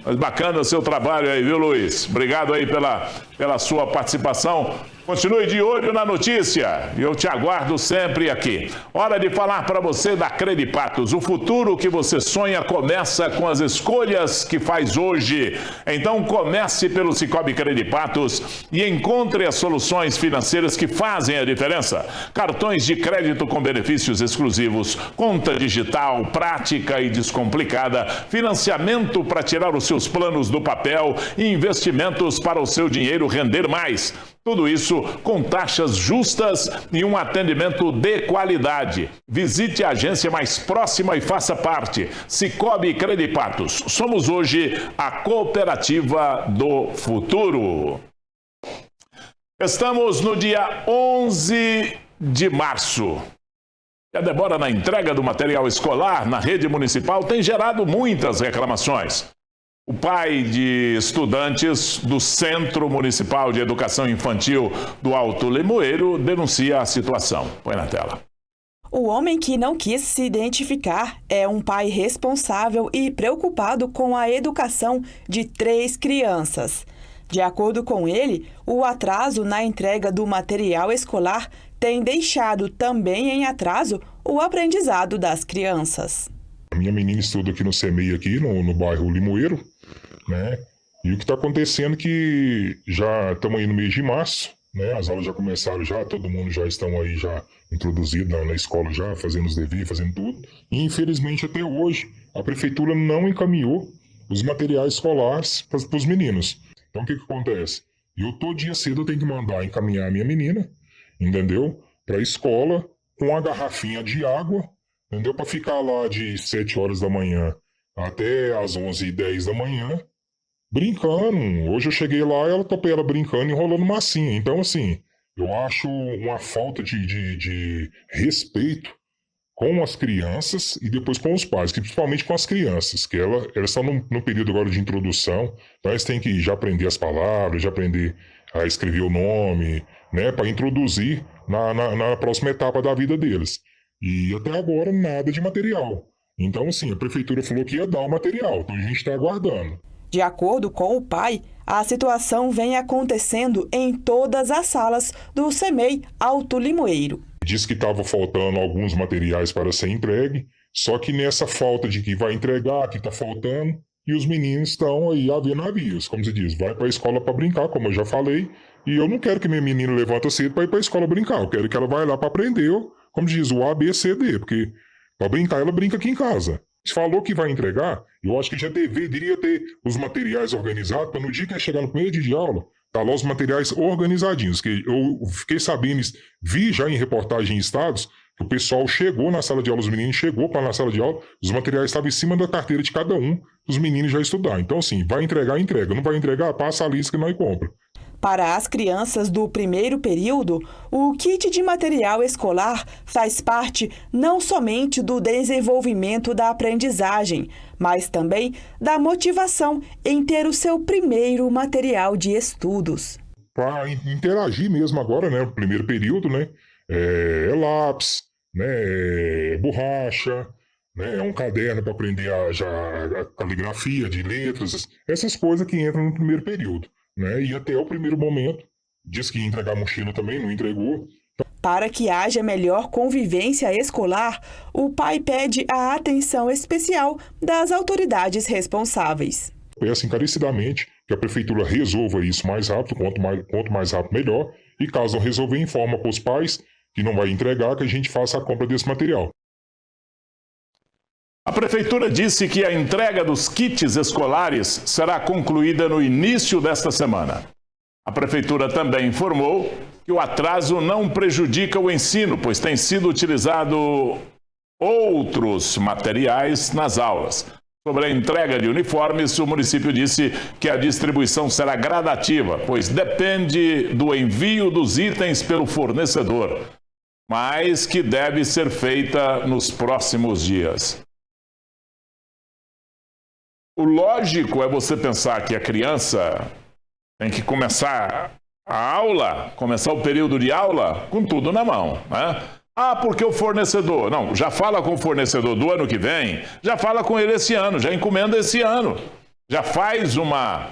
Mas bacana o seu trabalho aí, viu, Luiz? Obrigado aí pela sua participação. Continue de olho na notícia e eu te aguardo sempre aqui. Hora de falar para você da Credipatos. O futuro que você sonha começa com as escolhas que faz hoje. Então comece pelo Sicoob Credipatos e encontre as soluções financeiras que fazem a diferença. Cartões de crédito com benefícios exclusivos, conta digital, prática e descomplicada, financiamento para tirar os seus planos do papel e investimentos para o seu dinheiro render mais. Tudo isso com taxas justas e um atendimento de qualidade. Visite a agência mais próxima e faça parte. Sicoob Credipatos. Somos hoje a cooperativa do futuro. Estamos no dia 11 de março. A demora na entrega do material escolar na rede municipal tem gerado muitas reclamações. O pai de estudantes do Centro Municipal de Educação Infantil do Alto Limoeiro denuncia a situação. Põe na tela. O homem que não quis se identificar é um pai responsável e preocupado com a educação de 3 crianças. De acordo com ele, o atraso na entrega do material escolar tem deixado também em atraso o aprendizado das crianças. A minha menina estuda aqui no CEMEI, aqui no bairro Limoeiro, né? E o que está acontecendo é que já estamos aí no mês de março, né? As aulas já começaram todo mundo já estão aí já introduzido na escola já, fazendo os deveres, fazendo tudo. E infelizmente até hoje a prefeitura não encaminhou os materiais escolares para os meninos. Então o que acontece? Eu todo dia cedo eu tenho que mandar encaminhar a minha menina, entendeu? Para a escola com a garrafinha de água, entendeu? Para ficar lá de 7 horas da manhã até as 11h10 da manhã, brincando. Hoje eu cheguei lá e topei ela brincando, enrolando massinha. Então, assim, eu acho uma falta de respeito com as crianças e depois com os pais, principalmente com as crianças, que elas estão no período agora de introdução, então elas têm que já aprender as palavras, já aprender a escrever o nome, né, para introduzir na próxima etapa da vida deles. E até agora nada de material. Então, assim, a prefeitura falou que ia dar o material, então a gente está aguardando. De acordo com o pai, a situação vem acontecendo em todas as salas do CEMEI Alto Limoeiro. Diz que estava faltando alguns materiais para ser entregue, só que nessa falta de que vai entregar, que está faltando, e os meninos estão aí a ver navios, como se diz, vai para a escola para brincar, como eu já falei, e eu não quero que minha menina levanta cedo para ir para a escola brincar, eu quero que ela vá lá para aprender, como diz, o A, B, C, D, porque para brincar ela brinca aqui em casa. Se falou que vai entregar, eu acho que já deveria ter os materiais organizados, para no dia que chegar no primeiro dia de aula, tá lá os materiais organizadinhos, que eu fiquei sabendo, vi já em reportagem em estados, que o pessoal chegou na sala de aula, os meninos chegou para na sala de aula, os materiais estavam em cima da carteira de cada um, os meninos já estudaram. Então, assim, vai entregar, entrega. Não vai entregar, passa a lista que nós compra. Para as crianças do primeiro período, o kit de material escolar faz parte não somente do desenvolvimento da aprendizagem, mas também da motivação em ter o seu primeiro material de estudos. Para interagir mesmo agora, né, no primeiro período, né, é lápis, né, é borracha, né, é um caderno para aprender a caligrafia de letras, essas coisas que entram no primeiro período. Né? E até o primeiro momento, diz que ia entregar a mochila também, não entregou. Para que haja melhor convivência escolar, o pai pede a atenção especial das autoridades responsáveis. Peço encarecidamente que a prefeitura resolva isso mais rápido, quanto mais rápido melhor, e caso não resolver, informa para os pais que não vai entregar, que a gente faça a compra desse material. A Prefeitura disse que a entrega dos kits escolares será concluída no início desta semana. A Prefeitura também informou que o atraso não prejudica o ensino, pois tem sido utilizado outros materiais nas aulas. Sobre a entrega de uniformes, o município disse que a distribuição será gradativa, pois depende do envio dos itens pelo fornecedor, mas que deve ser feita nos próximos dias. O lógico é você pensar que a criança tem que começar a aula, começar o período de aula com tudo na mão, né? Ah, porque o fornecedor... Não, já fala com o fornecedor do ano que vem, já fala com ele esse ano, já encomenda esse ano. Já faz uma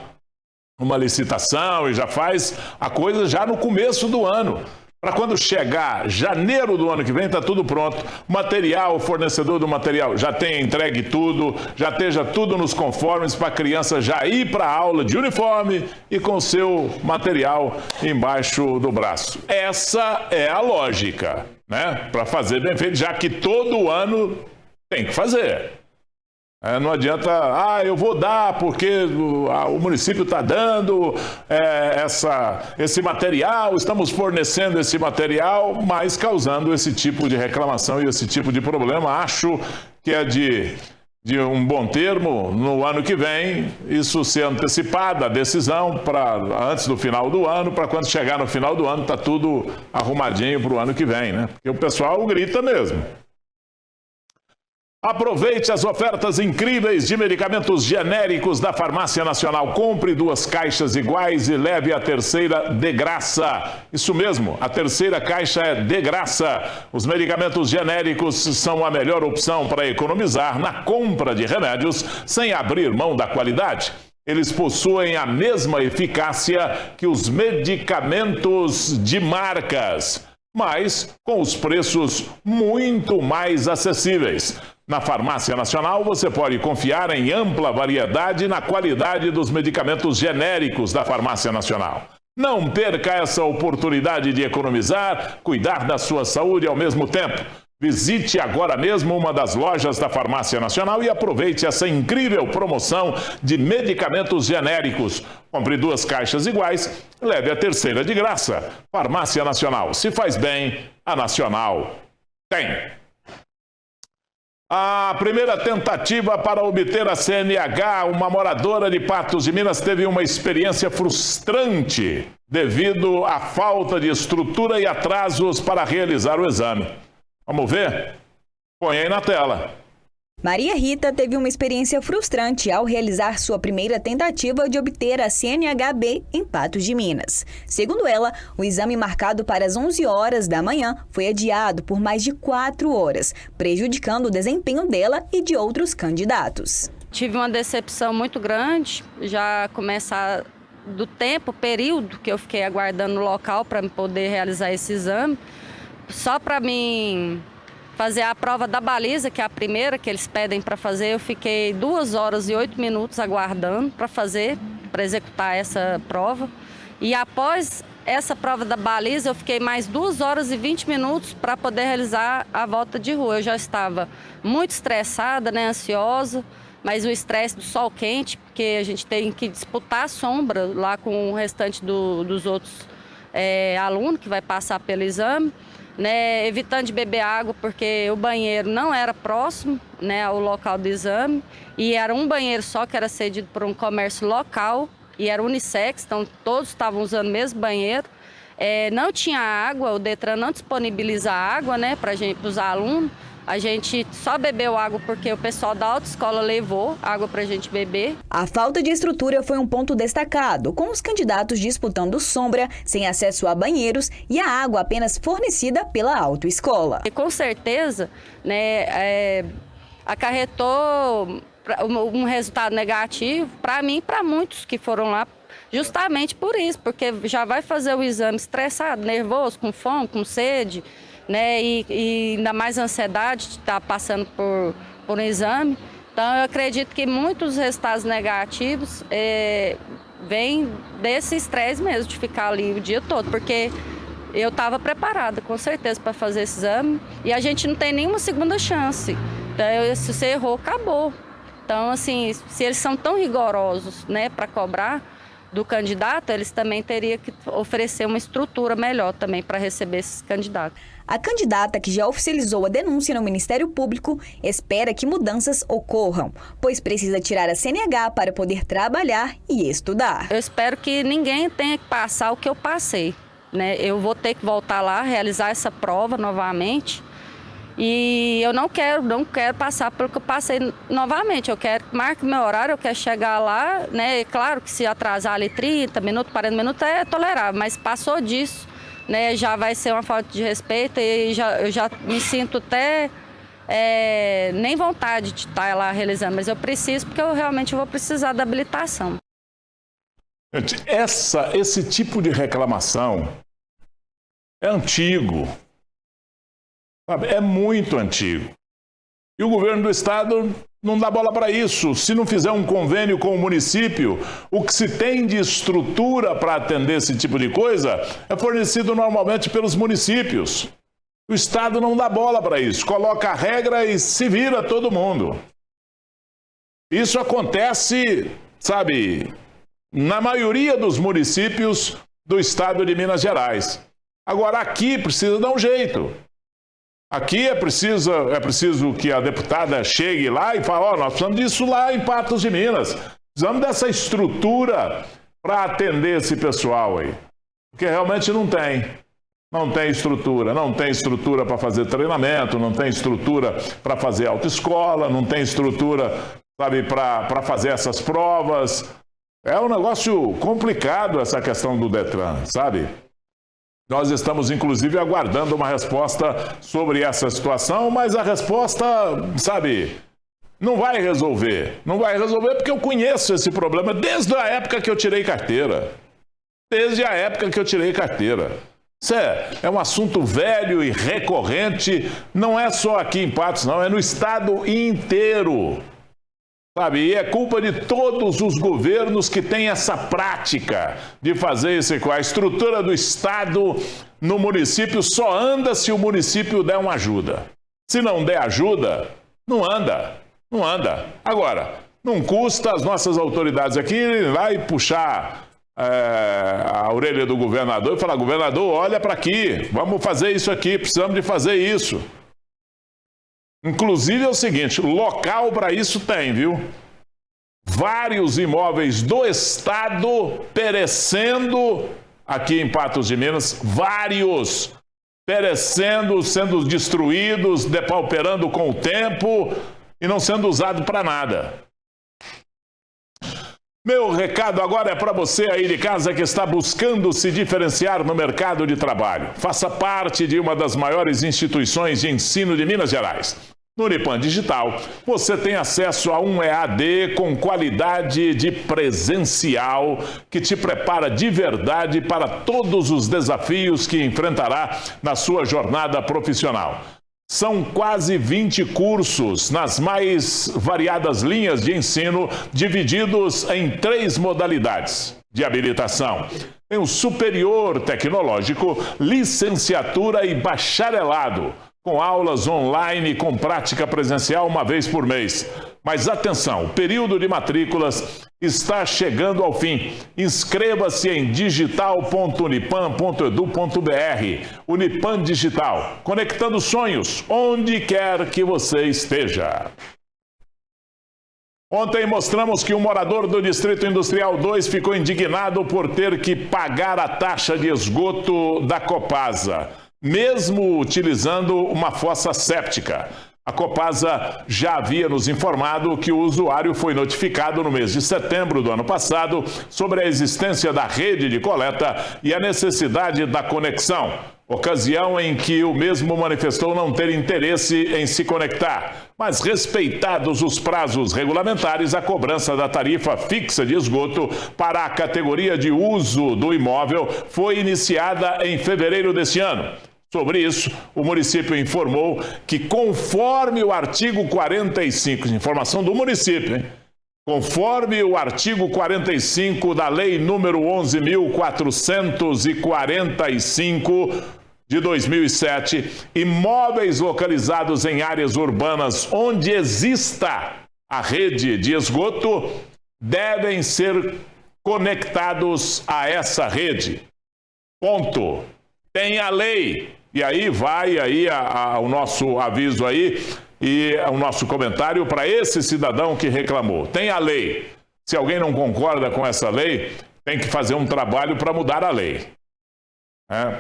licitação e já faz a coisa já no começo do ano. Para quando chegar janeiro do ano que vem, está tudo pronto. Material, o fornecedor do material já tenha entregue tudo, já esteja tudo nos conformes para a criança já ir para a aula de uniforme e com o seu material embaixo do braço. Essa é a lógica, né? Para fazer bem feito, já que todo ano tem que fazer. Não adianta, eu vou dar porque o município está dando esse material, estamos fornecendo esse material, mas causando esse tipo de reclamação e esse tipo de problema. Acho que é de um bom termo no ano que vem, isso ser antecipado, a decisão antes do final do ano, para quando chegar no final do ano, está tudo arrumadinho para o ano que vem, né? Porque o pessoal grita mesmo. Aproveite as ofertas incríveis de medicamentos genéricos da Farmácia Nacional. Compre 2 caixas iguais e leve a terceira de graça. Isso mesmo, a terceira caixa é de graça. Os medicamentos genéricos são a melhor opção para economizar na compra de remédios sem abrir mão da qualidade. Eles possuem a mesma eficácia que os medicamentos de marcas, mas com os preços muito mais acessíveis. Na Farmácia Nacional, você pode confiar em ampla variedade e na qualidade dos medicamentos genéricos da Farmácia Nacional. Não perca essa oportunidade de economizar, cuidar da sua saúde ao mesmo tempo. Visite agora mesmo uma das lojas da Farmácia Nacional e aproveite essa incrível promoção de medicamentos genéricos. Compre 2 caixas iguais, leve a terceira de graça. Farmácia Nacional, se faz bem, a Nacional tem. A primeira tentativa para obter a CNH, uma moradora de Patos de Minas teve uma experiência frustrante devido à falta de estrutura e atrasos para realizar o exame. Vamos ver? Põe aí na tela. Maria Rita teve uma experiência frustrante ao realizar sua primeira tentativa de obter a CNH-B em Patos de Minas. Segundo ela, o exame marcado para as 11 horas da manhã foi adiado por mais de 4 horas, prejudicando o desempenho dela e de outros candidatos. Tive uma decepção muito grande, já começar do período que eu fiquei aguardando no local para poder realizar esse exame, só para mim fazer a prova da baliza, que é a primeira que eles pedem para fazer. Eu fiquei 2 horas e 8 minutos aguardando para executar essa prova. E após essa prova da baliza, eu fiquei mais 2 horas e 20 minutos para poder realizar a volta de rua. Eu já estava muito estressada, ansiosa, mas o estresse do sol quente, porque a gente tem que disputar a sombra lá com o restante dos outros alunos que vai passar pelo exame. Evitando de beber água, porque o banheiro não era próximo ao local do exame, e era um banheiro só que era cedido por um comércio local e era unissex, então todos estavam usando o mesmo banheiro. Não tinha água, o Detran não disponibiliza água para os alunos. A gente só bebeu água porque o pessoal da autoescola levou água para a gente beber. A falta de estrutura foi um ponto destacado, com os candidatos disputando sombra, sem acesso a banheiros e a água apenas fornecida pela autoescola. E com certeza, acarretou um resultado negativo para mim e para muitos que foram lá, justamente por isso, porque já vai fazer o exame estressado, nervoso, com fome, com sede. E ainda mais ansiedade de estar passando por um exame. Então, eu acredito que muitos resultados negativos vêm desse estresse mesmo, de ficar ali o dia todo, porque eu estava preparada, com certeza, para fazer esse exame, e a gente não tem nenhuma segunda chance. Então, se você errou, acabou. Então, assim, se eles são tão rigorosos, né, para cobrar do candidato, eles também teriam que oferecer uma estrutura melhor também para receber esses candidatos. A candidata, que já oficializou a denúncia no Ministério Público, espera que mudanças ocorram, pois precisa tirar a CNH para poder trabalhar e estudar. Eu espero que ninguém tenha que passar o que eu passei, né? Eu vou ter que voltar lá, realizar essa prova novamente. E eu não quero passar pelo que eu passei novamente. Eu quero que marque meu horário, eu quero chegar lá, né? Claro que se atrasar ali 30 minutos, 40 minutos é tolerável, mas passou disso, né? Já vai ser uma falta de respeito e eu já me sinto até nem vontade de estar lá realizando, mas eu preciso porque eu realmente vou precisar da habilitação. Gente, esse tipo de reclamação é antigo. É muito antigo. E o governo do estado não dá bola para isso. Se não fizer um convênio com o município, o que se tem de estrutura para atender esse tipo de coisa é fornecido normalmente pelos municípios. O estado não dá bola para isso. Coloca a regra e se vira todo mundo. Isso acontece, sabe, na maioria dos municípios do estado de Minas Gerais. Agora aqui precisa dar um jeito. Aqui é preciso que a deputada chegue lá e fale, nós precisamos disso lá em Patos de Minas. Precisamos dessa estrutura para atender esse pessoal aí. Porque realmente não tem. Não tem estrutura. Não tem estrutura para fazer treinamento, não tem estrutura para fazer autoescola, não tem estrutura, sabe, para fazer essas provas. É um negócio complicado essa questão do Detran, sabe? Nós estamos, inclusive, aguardando uma resposta sobre essa situação, mas a resposta, sabe, não vai resolver. Não vai resolver porque eu conheço esse problema desde a época que eu tirei carteira. Desde a época que eu tirei carteira. Isso é um assunto velho e recorrente, não é só aqui em Patos, não, é no estado inteiro. Sabe, e é culpa de todos os governos que têm essa prática de fazer isso. A estrutura do estado no município só anda se o município der uma ajuda. Se não der ajuda, não anda. Não anda. Agora, não custa as nossas autoridades aqui ir lá e puxar a orelha do governador e falar, governador, olha para aqui, vamos fazer isso aqui, precisamos de fazer isso. Inclusive é o seguinte, local para isso tem, viu? Vários imóveis do estado perecendo aqui em Patos de Minas, vários perecendo, sendo destruídos, depauperando com o tempo e não sendo usado para nada. Meu recado agora é para você aí de casa que está buscando se diferenciar no mercado de trabalho. Faça parte de uma das maiores instituições de ensino de Minas Gerais. No Unipan Digital, você tem acesso a um EAD com qualidade de presencial que te prepara de verdade para todos os desafios que enfrentará na sua jornada profissional. São quase 20 cursos nas mais variadas linhas de ensino, divididos em 3 modalidades de habilitação. Tem o superior tecnológico, licenciatura e bacharelado, com aulas online com prática presencial uma vez por mês. Mas atenção, o período de matrículas está chegando ao fim. Inscreva-se em digital.unipan.edu.br. Unipan Digital, conectando sonhos onde quer que você esteja. Ontem mostramos que um morador do Distrito Industrial 2 ficou indignado por ter que pagar a taxa de esgoto da Copasa, mesmo utilizando uma fossa séptica. A Copasa já havia nos informado que o usuário foi notificado no mês de setembro do ano passado sobre a existência da rede de coleta e a necessidade da conexão, ocasião em que o mesmo manifestou não ter interesse em se conectar. Mas, respeitados os prazos regulamentares, a cobrança da tarifa fixa de esgoto para a categoria de uso do imóvel foi iniciada em fevereiro deste ano. Sobre isso, o município informou que, conforme o artigo 45, informação do município, hein? Conforme o artigo 45 da Lei número 11.445, de 2007, imóveis localizados em áreas urbanas onde exista a rede de esgoto devem ser conectados a essa rede. Ponto. Tem a lei. E aí vai aí o nosso aviso aí e o nosso comentário para esse cidadão que reclamou. Tem a lei. Se alguém não concorda com essa lei, tem que fazer um trabalho para mudar a lei.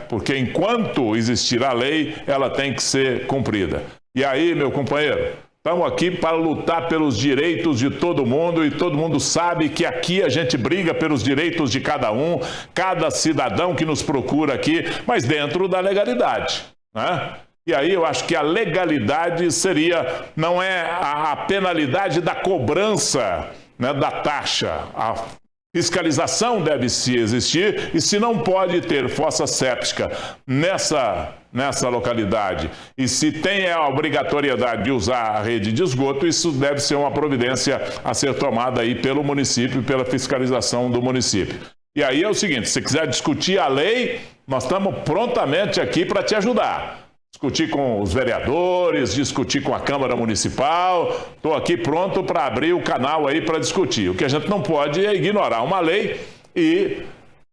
Porque enquanto existir a lei, ela tem que ser cumprida. E aí, meu companheiro, estamos aqui para lutar pelos direitos de todo mundo e todo mundo sabe que aqui a gente briga pelos direitos de cada um, cada cidadão que nos procura aqui, mas dentro da legalidade, né? E aí eu acho que a legalidade seria, não é a penalidade da cobrança, né, da taxa. A fiscalização deve se existir e se não pode ter fossa séptica nessa localidade e se tem a obrigatoriedade de usar a rede de esgoto, isso deve ser uma providência a ser tomada aí pelo município, pela fiscalização do município. E aí é o seguinte, se quiser discutir a lei, nós estamos prontamente aqui para te ajudar. Discutir com os vereadores, discutir com a Câmara Municipal. Estou aqui pronto para abrir o canal aí para discutir. O que a gente não pode é ignorar uma lei e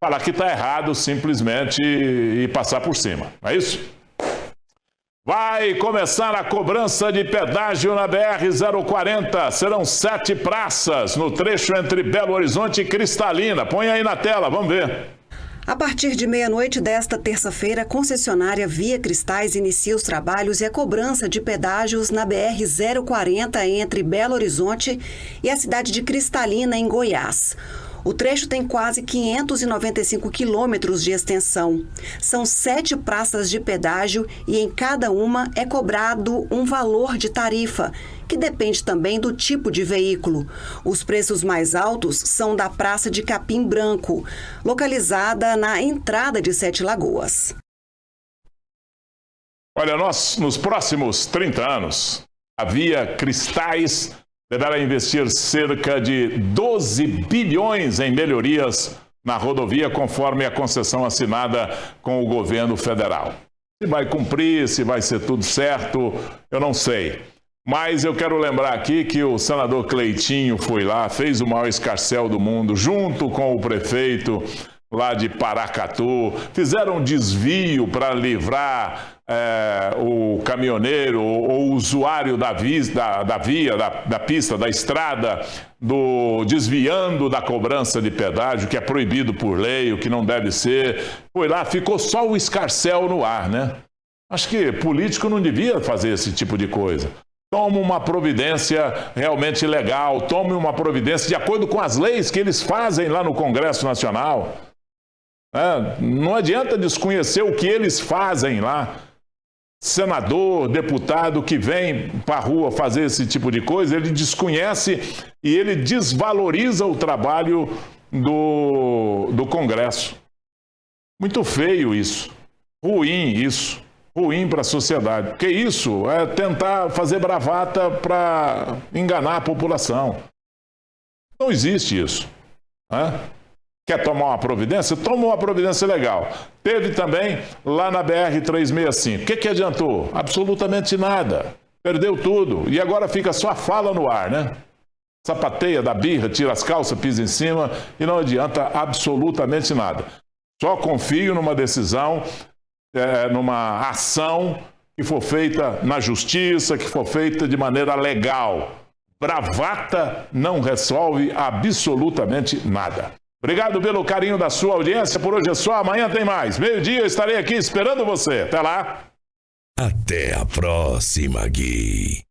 falar que está errado simplesmente e passar por cima. Não é isso? Vai começar a cobrança de pedágio na BR-040. Serão 7 praças no trecho entre Belo Horizonte e Cristalina. Põe aí na tela, vamos ver. A partir de meia-noite desta terça-feira, a concessionária Via Cristais inicia os trabalhos e a cobrança de pedágios na BR-040 entre Belo Horizonte e a cidade de Cristalina, em Goiás. O trecho tem quase 595 quilômetros de extensão. São 7 praças de pedágio e em cada uma é cobrado um valor de tarifa, que depende também do tipo de veículo. Os preços mais altos são da Praça de Capim Branco, localizada na entrada de Sete Lagoas. Olha, nós, nos próximos 30 anos, a Via Cristais deverá investir cerca de 12 bilhões em melhorias na rodovia, conforme a concessão assinada com o governo federal. Se vai cumprir, se vai ser tudo certo, eu não sei. Mas eu quero lembrar aqui que o senador Cleitinho foi lá, fez o maior escarcéu do mundo, junto com o prefeito lá de Paracatu, fizeram um desvio para livrar o caminhoneiro ou o usuário da pista, da estrada, desviando da cobrança de pedágio, que é proibido por lei, o que não deve ser. Foi lá, ficou só o escarcéu no ar, né? Acho que político não devia fazer esse tipo de coisa. Tome uma providência realmente legal, tome uma providência de acordo com as leis que eles fazem lá no Congresso Nacional. Não adianta desconhecer o que eles fazem lá. Senador, deputado que vem para a rua fazer esse tipo de coisa, ele desconhece e ele desvaloriza o trabalho do Congresso. Muito feio isso, ruim isso. Ruim para a sociedade, porque isso é tentar fazer bravata para enganar a população. Não existe isso. Quer tomar uma providência? Toma uma providência legal. Teve também lá na BR-365. O que adiantou? Absolutamente nada. Perdeu tudo. E agora fica só a fala no ar, né? Sapateia, dá birra, tira as calças, pisa em cima e não adianta absolutamente nada. Só confio numa decisão, numa ação que for feita na justiça, que for feita de maneira legal. Bravata não resolve absolutamente nada. Obrigado pelo carinho da sua audiência. Por hoje é só. Amanhã tem mais. Meio-dia eu estarei aqui esperando você. Até lá. Até a próxima, Gui.